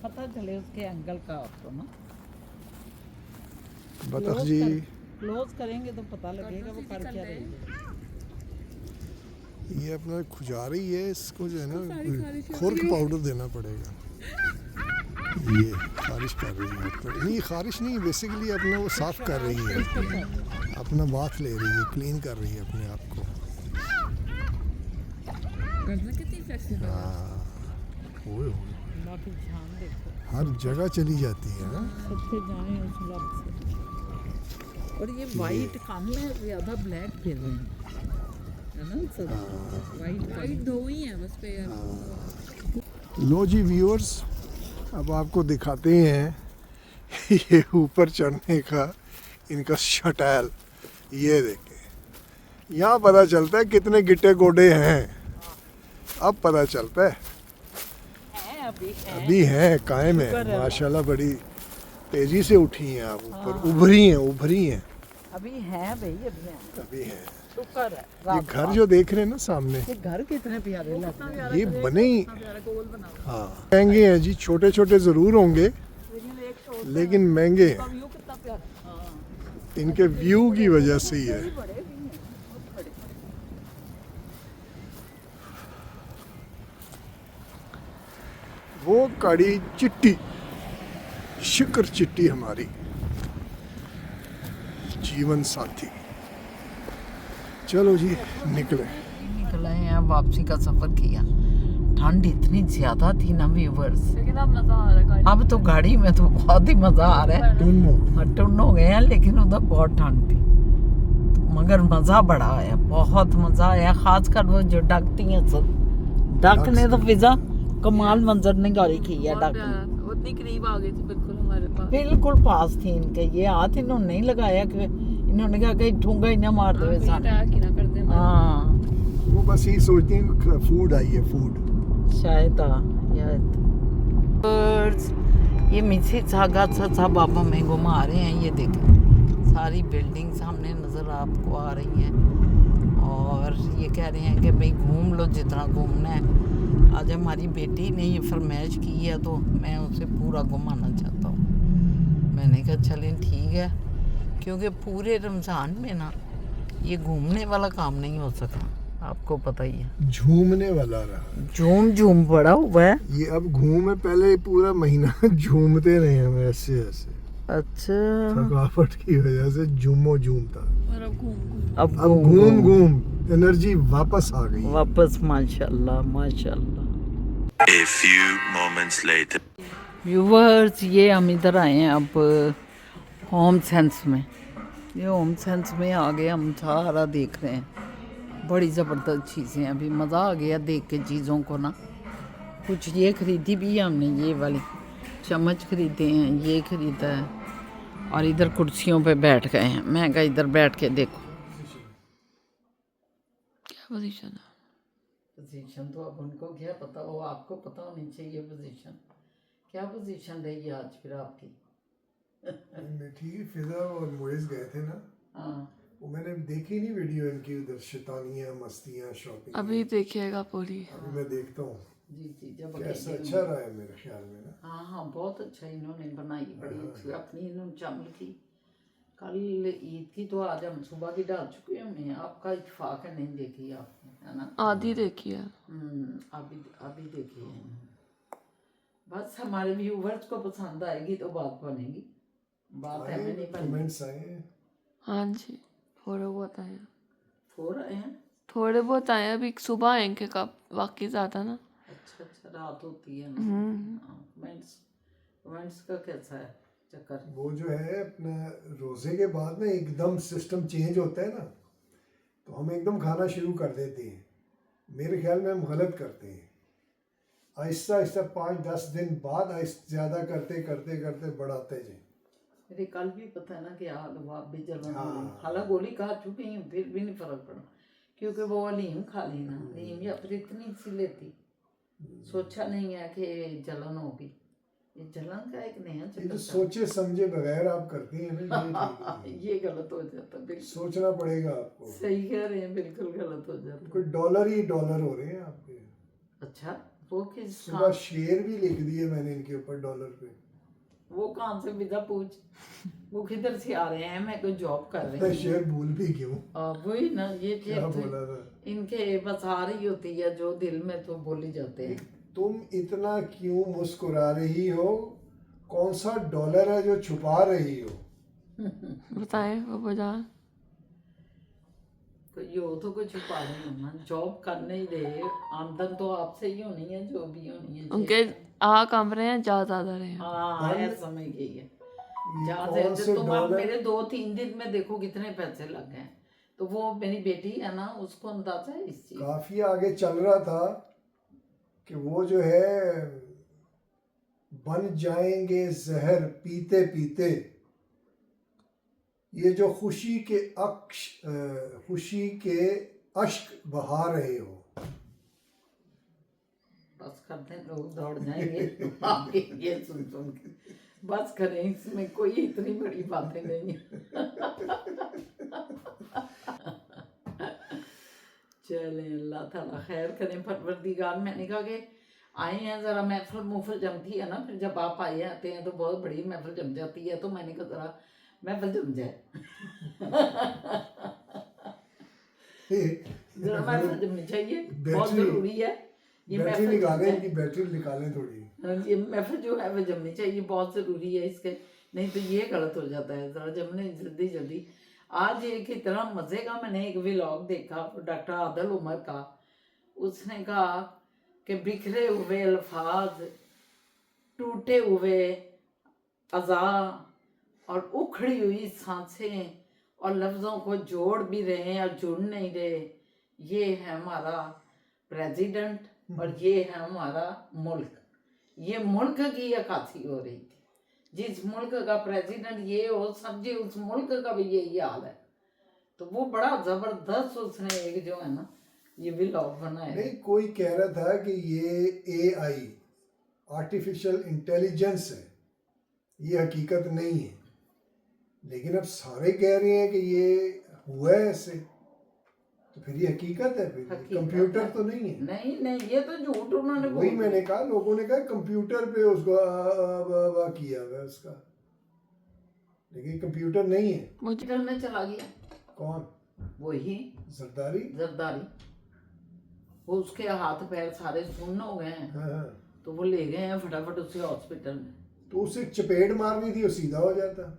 पता चले उसके अंकल का आपको ना। बतख जी, क्लोज करेंगे तो पता लगेगा वो कर क्या रही है। ये अपना खुजा रही है, इसको जो है ना खुरक पाउडर देना पड़ेगा। ये खारिश कर रही है अपना, नहीं खारिश नहीं, बेसिकली अपना वो साफ कर रही है, अपना बाथ ले रही है, क्लीन कर रही है अपने आप को। हाँ, ओए ओए, बाकी ध्यान देखो, हर जगह चली जाती है ना। सबसे जाए उस लग से। और ये वाइट कम है, ज्यादा ब्लैक फिर रहे हैं, है ना? सब वाइट दो ही है बस पे यार। लो जी व्यूअर्स, अब आपको दिखाते हैं ये ऊपर चढ़ने का इनका शटैल, ये देखें। यहाँ पता चलता है कितने गिट्टे गोडे हैं, अब पता चलता है। अभी हैं, कायम है माशाल्लाह, बड़ी तेजी से उठी हैं आप ऊपर, उभरी हैं अभी हैं भाई, अभी हैं। शुक्र है। ये घर जो देख रहे हैं ना सामने, ये घर कितने प्यारे लग रहे हैं। ये बने ही, हाँ महंगे हैं जी, छोटे छोटे जरूर होंगे लेकिन महंगे हैं, इनके व्यू की वजह से ही है। वो कड़ी चिट्टी, शिकर चिट्टी हमारी जीवन साथी। चलो जी निकले हैं, वापसी का सफर किया। ठंड इतनी ज्यादा थी ना व्यूवर्स, लेकिन अब मजा आ रहा है। अब तो गाड़ी में तो बहुत ही मजा आ रहा है। टुन हो गए हैं, लेकिन उधर बहुत ठंड थी, मगर मजा बड़ा आया, बहुत मजा आया। खासकर वो जो डकती हैं सब, डक ने तो फिजा कमाल मंजर निकाली की है। डक उतनी करीब आ गई थी बिल्कुल हमारे पास, बिल्कुल पास थी इनके। ये हाथ इन्होंने नहीं लगाया कि इन्होंने कहा कि ठूंगा ही ना मार दे सामने। अटैक ही ना कर दे। हाँ वो बस यही सोचती हैं कि फूड आई है, फूड शायद ये मिसी सागा सा बाबा में घुमा रहे हैं। ये देखें सारी बिल्डिंग सामने नज़र आपको आ रही हैं, और ये कह रहे हैं कि भाई घूम लो जितना घूमना है। आज हमारी बेटी ने ये फरमाइश की है तो मैं उसे पूरा घुमाना चाहता हूँ। मैंने कहा चलें ठीक है, क्योंकि पूरे रमज़ान में ना ये घूमने वाला काम नहीं हो सका, आपको पता ही है। झूमने वाला रहा, झूम पड़ा हुआ है। ये अब घूमे, पहले पूरा महीना झूमते रहे हम ऐसे ऐसे, अच्छा थकावट की वजह से झूम था। और अब अब घूम एनर्जी वापस आ गई वापस, माशाल्लाह माशाल्लाह। A few moments later. Viewers, ये हम इधर आए हैं अब होम सेंस में। ये होम सेंस में आ गए, हम सारा देख रहे हैं, बड़ी ज़बरदस्त चीज़ें हैं। अभी मज़ा आ गया देख के चीज़ों को ना। कुछ ये ख़रीदी भी है हमने, ये वाली चम्मच ख़रीदे हैं, ये ख़रीदा है, और इधर कुर्सियों पे बैठ गए हैं। मैं कहा इधर बैठ के देखो। क्या पोजीशन है? पोजीशन तो अब उनको क्या पता हो, आपको पता होनी चाहिए पोजीशन। क्या पोजीशन रही आज फिर आपकी? ठीक, फिजा और मोइज गए थे ना, हाँ वो मैंने देखी नहीं वीडियो इनकी, उधर शैतानियां मस्तियां शॉपिंग। अभी देखिएगा पूरी। अभी मैं देखता हूँ जी जब कैसा अकेले अच्छा रहा है मेरे ख्याल में ना। हाँ बहुत अच्छा इन्होंने बनाई, बड़ी अच्छी अपनी इन्होंने चमल की। कल ईद की तो आज हम सुबह की डाल चुके हैं, आपका इत्तेफाक है नहीं देखी आपने, है ना? आधी देखी है। अभी देखी है। बस हमारे व्यूवर्स को पसंद आएगी तो बात बनेगी, बात है में नहीं बनेगी। कमेंट्स आए हैं, हाँ जी, थोड़े बहुत आए हैं। थोड़े बहुत आए हैं, अभी सुबह आएंगे कब, बाकी ज़्यादा ना। अच्छा रात होती है ना। कमेंट्स का कैसा है चक्कर? वो जो है अपना रोजे के बाद ना एकदम सिस्टम चेंज होता है ना, तो हम एकदम खाना शुरू कर देते हैं। मेरे ख्याल में हम गलत करते हैं, आहिस्ता आहिस्ता 5-10 दिन बाद ज़्यादा करते करते करते बढ़ाते जाए। मेरे कल भी पता है ना कि आग वाप भी जलन हाँ। हो रही। हालांकि गोली खा चुकी हूँ फिर भी नहीं फर्क पड़ा, क्योंकि वो अलीम खा ली ना, नीम या फिर इतनी सी लेती, सोचा नहीं है कि जलन होगी। ये जलन का एक नया ये जो चक्कर सोचे समझे बगैर आप करती हैं ना, ये ठीक नहीं है। ये गलत हो जाता है, बिल्कुल सोचना पड़ेगा आपको। सही कह रहे हैं, बिल्कुल गलत हो जाता है। कोई डॉलर ही डॉलर हो रहे हैं आपके। अच्छा वो किस सुबह शेर भी लिख दिए मैंने इनके ऊपर डॉलर पे। वो कहाँ से विदा पूछ, वो किधर से आ रहे हैं? मैं कोई जॉब कर रही हूँ। शेर भूल भी क्यों, वही ना, ये क्या चीज बोला था? इनके बस आ रही होती है जो दिल में तो बोली जाते हैं। तुम इतना क्यों मुस्कुरा रही हो? कौन सा डॉलर है जो छुपा रही हो? बताएं वो बजा। यो तो कुछ छुपा रही हो ना, जॉब करने ही दे, आमदन तो आपसे ही होनी है, जो भी होनी है। उनके आ कम रहे हैं, जा ज्यादा रहे हैं। हाँ है, समझ गई है। कौन से तुम अब डॉलर? मेरे 2-3 दिन में देखो कितने पैसे लग गए, तो वो मेरी बेटी है ना, उसको अंदाजा है इस चीज। काफी आगे चल रहा था कि वो जो है बन जाएंगे जहर पीते पीते, ये जो खुशी के अश्क बहा रहे हो, बस करते हैं, लोग दौड़ जाएंगे आपके ये सुन के। बस करें, इसमें कोई इतनी बड़ी बातें नहीं है। चले, अल्लाह ताला खैर करें। परवरदिगार, मैंने कहा कि आए हैं ज़रा महफिल जमती है ना, फिर जब आप आए आते हैं तो बहुत बड़ी महफिल जम जाती है, तो मैंने कहा ज़रा महफिल जम जाए। ज़रा महफिल जमनी चाहिए, बहुत ज़रूरी है ये बैटरी महफिल निकालें, जम इनकी बैटरी निकालें थोड़ी। जाए। ये महफिल जो है वो जमनी चाहिए, बहुत ज़रूरी है इसके, नहीं तो ये गलत हो जाता है। ज़रा जमने जल्दी जल्दी। आज एक इतना मज़े का मैंने एक व्लॉग देखा डॉक्टर आदिल उमर का। उसने कहा कि बिखरे हुए अल्फाज, टूटे हुए अज़ा और उखड़ी हुई सांसें और लफ्ज़ों को जोड़ भी रहे हैं और जुड़ नहीं रहे, ये है हमारा प्रेसिडेंट और ये है हमारा मुल्क। ये मुल्क की अक्कासी हो रही थी। जिस मुल्क का प्रेसिडेंट ये हो, समझे उस मुल्क का भी यही हाल है। तो वो बड़ा ज़बरदस्त उसने एक जो है ना ये व्लॉग बनाया। नहीं, कोई कह रहा था कि ये AI आर्टिफिशियल इंटेलिजेंस है, ये हकीकत नहीं है, लेकिन अब सारे कह रहे हैं कि ये हुआ है ऐसे, तो फिर ये हकीकत है, फिर हकीकत कंप्यूटर है। तो नहीं है। नहीं ये तो झूठ उन्होंने वही बोल मैंने दिया। कहा, लोगों ने कहा कंप्यूटर पे उसको किया हुआ है उसका, लेकिन कंप्यूटर नहीं है। मुझे में चला गया कौन? वही जरदारी। वो उसके हाथ पैर सारे सुन्न हो गए हैं, हाँ, तो वो ले गए हैं फटाफट उसे हॉस्पिटल में। तो उसे चपेट मारनी थी, वो सीधा हो जाता।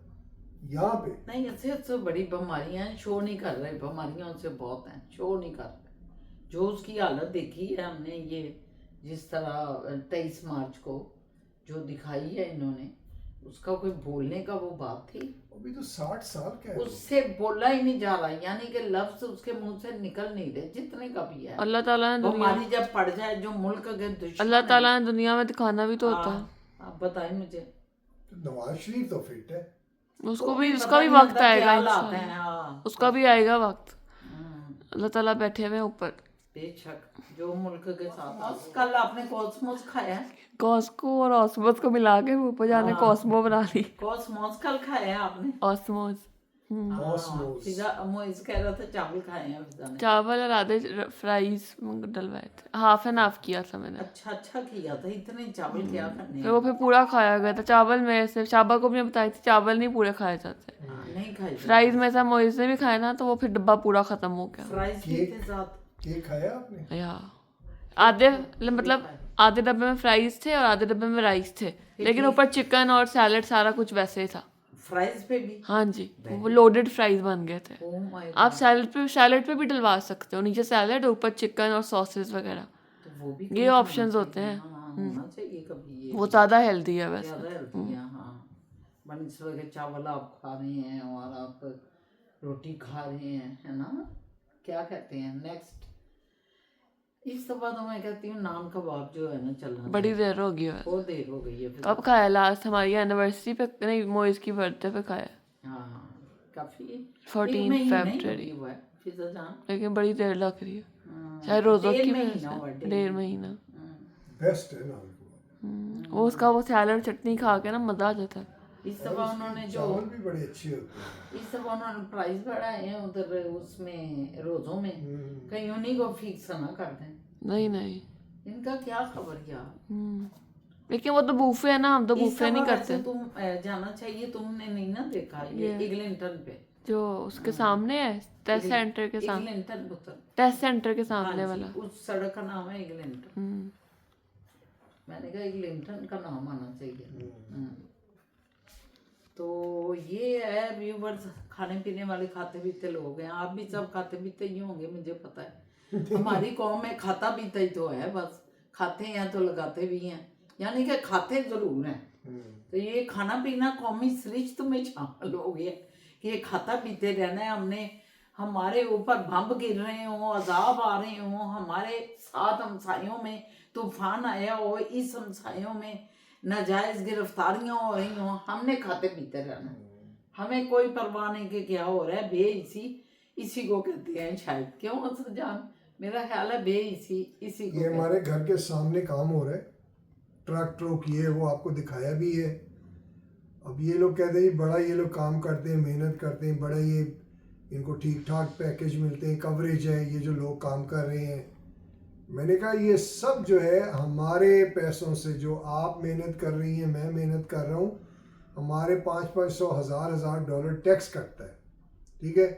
यहाँ पे नहीं, ऐसे बड़ी बीमारियां हैं, शो नहीं कर रहे, बीमारियां उससे बहुत हैं, शो नहीं कर रहे। जो उसकी हालत देखी है हमने, ये जिस तरह 23 मार्च को जो दिखाई है इन्होंने, उसका कोई बोलने का वो बात थी। अभी तो 60 साल का है। उससे बोला ही नहीं जा रहा, यानी कि लफ्ज उसके मुंह से निकल नहीं रहे, जितने का भी है। अल्लाह ताला ने बीमारी जब पड़ जाए जो मुल्क के दुश्मन अल्लाह हैं, ताला ने दुनिया में दिखाना भी तो होता है। आप बताएं मुझे। तो नवाज शरीफ तो फिट है। उसको तो भी, पता उसका भी नहीं वक्त अंदर आएगा क्या हालात हैं, इंशाल्लाह। हाँ। उसका भी आएगा वक्त। हम्म, अल्लाह ताला बैठे हुए हैं ऊपर। बेशक जो मुल्क के साथ। कल आपने कॉस्मोस खाया है? कॉस्को और ऑस्मोस को मिला के ऊपर जाने कॉस्मो बना ली। कॉस्मोस कल खाया है आपने? ऑस्मोस। कॉस्मोस। फिजा मोइज कह रहा था चावल खाए हैं फिजा ने। चावल और आधे फ्राइज डलवाए थे, हाफ एंड हाफ किया था मैंने। अच्छा किया था, इतने चावल क्या करने फिर वो फिर पूरा खाया गया था चावल में से। शाबा को भी बताई थी चावल नहीं पूरे खाए जाते। नहीं खाई फ्राइज में से मोइज ने भी खाया ना, तो वो फिर डब्बा पूरा खत्म हो गया। फ्राइज भी थे साथ। केक खाया आपने? या आधे, मतलब आधे डब्बे में फ्राइज थे और आधे डब्बे में राइस थे, लेकिन ऊपर चिकन और सैलड सारा कुछ वैसे ही था। फ्राइज पे भी? हाँ जी, वो लोडेड फ्राइज बन गए थे। ओह माय आप सैलड पे भी डलवा सकते हो, नीचे सैलड ऊपर चिकन और सॉसेस वगैरह, तो वो भी ये ऑप्शंस होते हैं। होना चाहिए कभी ये। वो ज़्यादा हेल्दी है वैसे। ज़्यादा हेल्दी है, हाँ। बनस्पति के चावल आप खा रहे हैं और आप रोटी खा रहे हैं, है ना? क्या कहते हैं नेक्स्ट? इस दफा तो मैं कहती हूँ नान कबाब जो है ना चलना बड़ी देर हो गई है। बहुत देर हो गई है फिर। कब खाया लास्ट? हमारी एनिवर्सरी पे नहीं, मोइज की बर्थडे पे खाया, हाँ काफी 14 फरवरी। हुआ है फिजा जान। लेकिन बड़ी देर लग रही है, शायद रोज़ों की वजह महीना हुआ, से। 1.5 महीना। बेस्ट है ना। वो उसका वो सैलड चटनी खा के ना मज़ा आ जाता है। इस दफा उन्होंने जो चावल भी बड़े अच्छे होते हैं। इस दफा उन्होंने प्राइस बढ़ाए हैं उधर उसमें रोजों में, कहीं उन्हीं को फिक्स ना कर दें। नहीं इनका क्या खबर यार। लेकिन वो तो बूफे है ना, हम तो इस बूफे नहीं दफा करते। वैसे तुम जाना चाहिए, तुमने नहीं ना देखा ये इगलिंटन पे जो उसके सामने है, टेस्ट सेंटर के सामने, इगलिंटन पुत्र। टेस्ट सेंटर के सामने हाँ वाला। जी, उस सड़क का नाम है इगलिंटन। मैंने कहा इगलिंटन का नाम आना चाहिए। तो ये है व्यूवर्स, खाने पीने वाले खाते पीते लोग हैं। आप भी सब खाते पीते ही होंगे, मुझे पता है। हमारी कौम में खाता पीता ही तो है, बस खाते हैं तो लगाते भी हैं, यानी कि खाते जरूर हैं। तो ये खाना पीना कौमी सरिश्त में शामिल हो गया कि ये खाता पीते रहना है हमने। हमारे ऊपर बम गिर रहे हों, अजाब आ रहे हों, हमारे साथ हमसायों में तूफान आया हो, इस हमसायों में नाजायज गिरफ्तारियां हो रही हों, हमने खाते पीते रहना। हमें कोई परवाह नहीं कि क्या हो रहा है, बेइसी इसी को कहते हैं शायद, क्यों असद जान? मेरा ख्याल है बेइसी इसी को ये कहते हैं। हमारे घर के सामने काम हो रहा है, ट्रैक्टरों की है, वो आपको दिखाया भी है। अब ये लोग कहते हैं बड़ा ये लोग काम करते हैं, मेहनत करते हैं, बड़ा ये इनको ठीक ठाक पैकेज मिलते हैं, कवरेज है, ये जो लोग काम कर रहे हैं। मैंने कहा ये सब जो है हमारे पैसों से, जो आप मेहनत कर रही हैं, मैं मेहनत कर रहा हूँ, हमारे 500 1000 डॉलर टैक्स कटता है, ठीक है?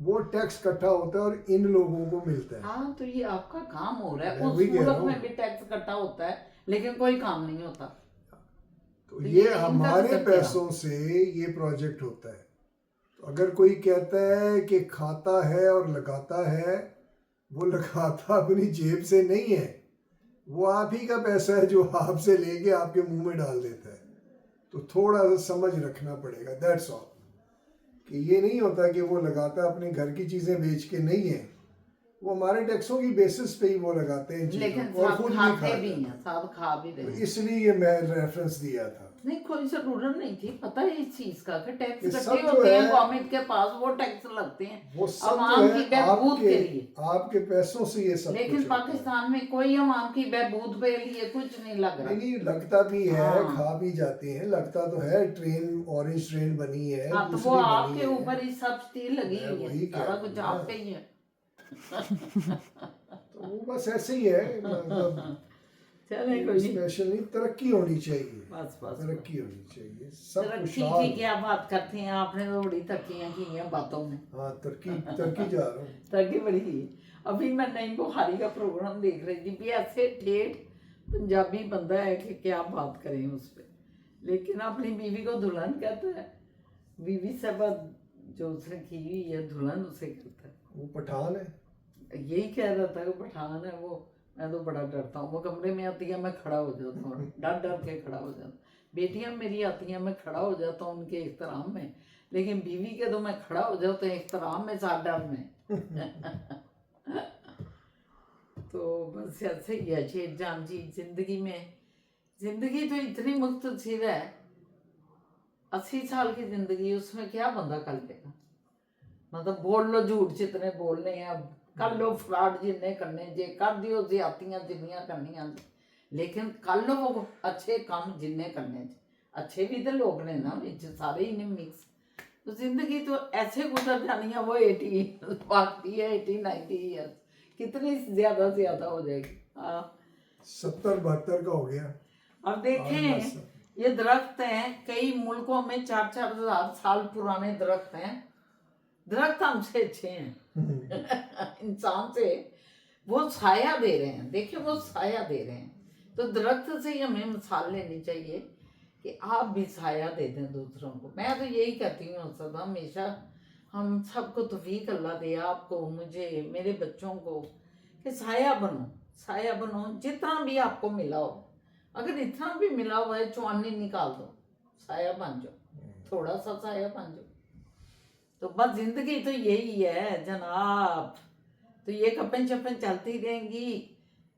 वो टैक्स इकट्ठा होता है और इन लोगों को मिलता है। हाँ, तो ये आपका काम हो रहा है। मैं उस वही कह रहा मुल्क हूँ। में भी टैक्स इकट्ठा होता है लेकिन कोई काम नहीं होता। तो तो ये ये इनका हमारे तो पैसों से ये प्रोजेक्ट होता है। तो अगर कोई कहता है कि खाता है और लगाता है, वो लगाता अपनी जेब से नहीं है, वो आप ही का पैसा है जो आपसे लेके आपके मुंह में डाल देता है। तो थोड़ा सा समझ रखना पड़ेगा, दैट्स ऑल। कि ये नहीं होता कि वो लगाता अपने घर की चीज़ें बेच के, नहीं है, वो हमारे टैक्सों की बेसिस पे ही वो लगाते हैं चीज़ों लेकिन को, और साथ खुद भी खाते खाते भी हैं। हैं, साथ खा भी तो रहे हैं। इसलिए ये मैं रेफरेंस दिया था। नहीं, कोई जरूरत नहीं थी, पता है इस चीज का कि टैक्स ये सब इकट्ठे जो होते हैं है, गवर्नमेंट के पास, वो टैक्स लगते हैं वो सब अवाम जो की है बहबूद के लिए। आपके पैसों से ये सब लेकिन कुछ होता है। पाकिस्तान में कोई अवाम की बहबूद पे लिए कुछ नहीं लग रहा। नहीं लगता भी है, हाँ। खा भी जाते हैं, लगता तो है। ट्रेन, ऑरेंज ट्रेन बनी है, हाँ, तो दूसरी वो बनी आपके है। ऊपर ही सब्सिडी लगी मैं हुई वही है, कह सारा रहा हूँ कुछ ना। आप पे ही है। तो वो बस ऐसे ही है, मतलब चले कोई नहीं। स्पेशल नहीं, तरक्की होनी चाहिए, बस बस तरक्की होनी चाहिए, सब तरक्की खुशहाल। की क्या बात करते हैं, आपने तो बड़ी तरक्कियां की हैं बातों में। हाँ, तरक्की जा रहा हूँ। तरक्की बड़ी की। अभी मैं नईम बुखारी का प्रोग्राम देख रही थी, भी ऐसे ठेठ पंजाबी बंदा है कि क्या बात करें उस पर। लेकिन अपनी बीवी को दुल्हन कहता है, बीवी से बात जो उसने की हुई है दुल्हन उसे कहता है। वो पठान है। यही कह रहा था कि पठान है वो। मैं तो बड़ा डरता हूँ, वो कमरे में आती है मैं खड़ा हो जाता हूँ, डर डर के खड़ा हो जाता हूँ। बेटियां मेरी आती हैं मैं खड़ा हो जाता हूँ उनके एहतराम में, लेकिन बीवी के तो मैं खड़ा हो जाता हूँ एहतराम में, साथ डर में। तो बस ऐसे ही है शेर जान जी जिंदगी में। जिंदगी तो इतनी मुख्तसर है, 80 साल की जिंदगी, उसमें क्या बंदा कर लेगा? मतलब बोल लो झूठ जितने बोलने हैं, अब कर लो फ्रॉड जिन्ने करने जे, कर दियो ज्यादतियां जिन्नियां करनियां, लेकिन कर लो वो अच्छे काम जिन्ने करने जे। अच्छे भी तो लोग ने ना विच, सारे ही ने मिक्स। तो जिंदगी तो ऐसे गुजर जानी है, वो 80 बाकी है 80 90 ईयर्स, कितनी ज्यादा हो जाएगी। हाँ, 70-72 का हो गया। अब देखें ये दरख्त हैं, कई मुल्कों में 4-4 हज़ार साल पुराने दरख्त हैं। दरख्त हमसे अच्छे हैं इंसान से, वो साया दे रहे हैं। देखिए वो साया दे रहे हैं, तो दरख्त से ही हमें मिसाल लेनी चाहिए कि आप भी साया दे दें दूसरों को। मैं तो यही कहती हूँ सदा हमेशा, हम सबको तौफीक अल्लाह दे, आपको, मुझे, मेरे बच्चों को, कि साया बनो जितना भी आपको मिला हो। अगर इतना भी मिला हुआ है, चुआनी निकाल दो, साया बन जाओ, थोड़ा सा साया बन जाओ। तो बस जिंदगी तो यही है जनाब। तो ये कपन चपन चलती रहेंगी।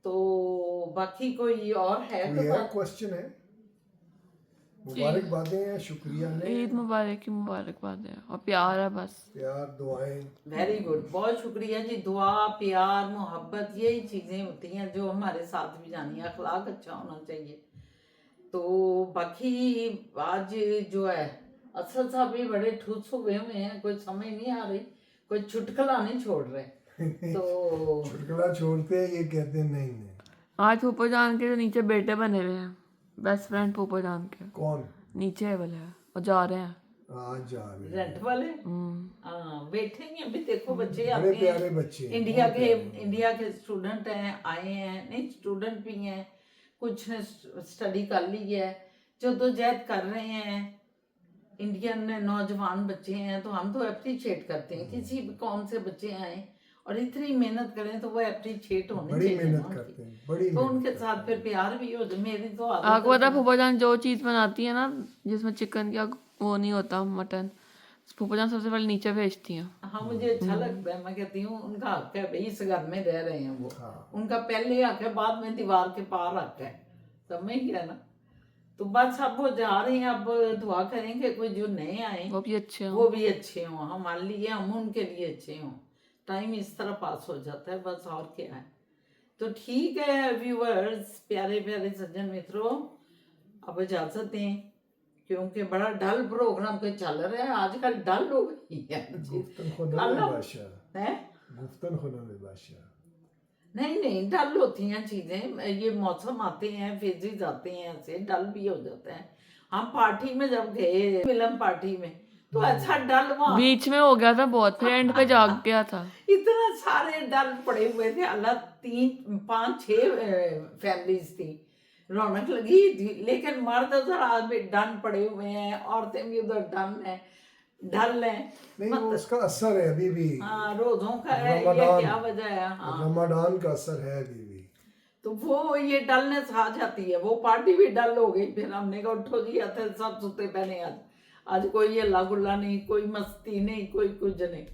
तो बाकी कोई और है कोई तो है बात? क्वेश्चन है? मुबारकबादें हैं, शुक्रिया ने, ईद मुबारक की मुबारकबाद है, और प्यार है बस। प्यार, दुआएं। वेरी गुड, बहुत शुक्रिया जी। दुआ, प्यार, मोहब्बत, यही चीज़ें होती हैं जो हमारे साथ भी जानी है। अखलाक अच्छा होना चाहिए। तो बाकी आज जो है असल साहब भी बड़े ठुस हुए हैं, कोई समझ नहीं आ रही, कोई चुटकला नहीं छोड़ रहे। तो चुटकुला छोड़ते हैं, ये कहते हैं नहीं नहीं। आज पोपो जान के जो नीचे बेटे बने हुए हैं, बेस्ट फ्रेंड पोपो जान के कौन? नीचे वाले और जा रहे हैं। आज जा रहे हैं। रेंट वाले हाँ बैठेंगे। अभी देखो बच्चे बड़े आते प्यारे हैं, बच्चे हैं, इंडिया के स्टूडेंट हैं, आए हैं, नहीं स्टूडेंट भी हैं, कुछ ने स्टडी कर ली है, जद्दोजहद कर रहे हैं, इंडियन नौजवान बच्चे हैं। तो हम तो अप्रिशिएट करते हैं, किसी भी कौम से बच्चे आए और इतनी मेहनत करें तो वो अप्रिशिएट होने बड़ी चाहिए मेहनत ना करते उनकी। हैं, बड़ी तो मेहनत उनके करते साथ फिर प्यार भी हो जाए। मेरी तो आदत आपको है। पता है फूफा जान जो चीज़ बनाती है ना जिसमें चिकन का वो नहीं होता, मटन, फूफा जान सबसे पहले नीचे भेजती हैं। हाँ मुझे अच्छा लगता है। मैं कहती हूँ उनका हक है भाई, इस घर में रह रहे हैं वो, हाँ। उनका पहले हक है, बाद में दीवार के पार हक है, समझ गया ना? तो बस अब वो जा रहे हैं, अब दुआ करेंगे कोई जो नए आए वो भी अच्छे हो। वो भी अच्छे हों, हमारे लिए हम उनके लिए अच्छे हों। टाइम इस तरह पास हो जाता है, बस और क्या है। तो ठीक है व्यूअर्स, प्यारे प्यारे सज्जन मित्रों, अब इजाजत दें क्योंकि बड़ा डल प्रोग्राम पे चल रहा है आजकल, डल हो गई है गुफ्तन खुदा में बादशाह, है। गुफ्तन खुदा में बादशाह। नहीं नहीं, डल होती हैं चीजें, ये मौसम आते हैं फेजेस आते हैं, ऐसे डल भी हो जाता है। हम पार्टी में जब गए फिल्म पार्टी में तो ऐसा डल वहाँ बीच में हो गया था बहुत, फिर एंड पे जाग गया था। इतना सारे डल पड़े हुए थे, अल्लाह 3 5 6 फैमिलीज थी, रौनक लगी थी। लेकिन मर्द उधर आदमी डन पड़े हुए हैं, औरतें भी उधर डन है, ढल है। नहीं वो उसका असर है अभी भी, हाँ रोजों का है, ये रमजान, क्या वजह है। हाँ रमजान का असर है अभी भी। तो वो ये डलनेस आ जाती है, वो पार्टी भी डल हो गई। फिर हमने कहा उठो जी, आते सब सुते पहने, आज कोई हल्ला गुल्ला नहीं, कोई मस्ती नहीं, कोई कुछ नहीं।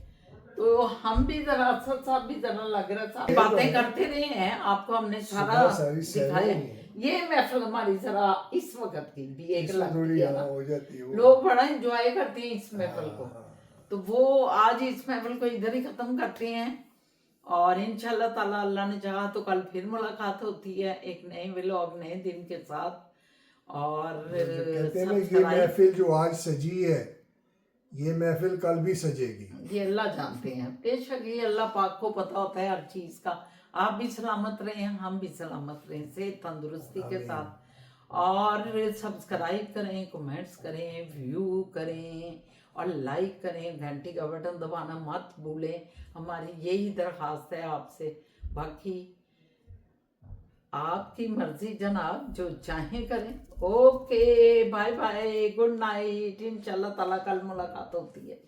तो हम भी जरा अफसर साहब भी जरा लग रहा था, बातें करते रहे हैं, आपको हमने सारा सुबह सारी दिखाया। सेरेमनी है। ये महफिल हमारी जरा इस वक्त की भी एक इसमें लगती थोड़ी है ना, हो जाती है वो। लोग बड़ा एंजॉय करते हैं इस महफिल को। हाँ। तो वो आज इस महफिल को इधर ही खत्म करते हैं, और इंशाल्लाह ताला अल्लाह ने चाहा तो कल फिर मुलाकात होती है एक नए व्लॉग नए दिन के साथ। और कहते हैं ना ये सब्सक्राइब, महफिल जो आज सजी है ये महफिल कल भी सजेगी। ये अल्लाह जानते हैं, बेशक ये अल्लाह पाक को पता होता है हर चीज का। आप भी सलामत रहें, हम भी सलामत रहें, सेहत तंदुरुस्ती के साथ। और सब्सक्राइब करें, कमेंट्स करें, व्यू करें और लाइक करें, घंटी का बटन दबाना मत भूलें, हमारी यही दरख्वास्त है आपसे। बाकी आपकी मर्जी जनाब, जो चाहें करें। Okay bye bye, good night, इंशाल्लाह ताला कल मुलाकात होती है।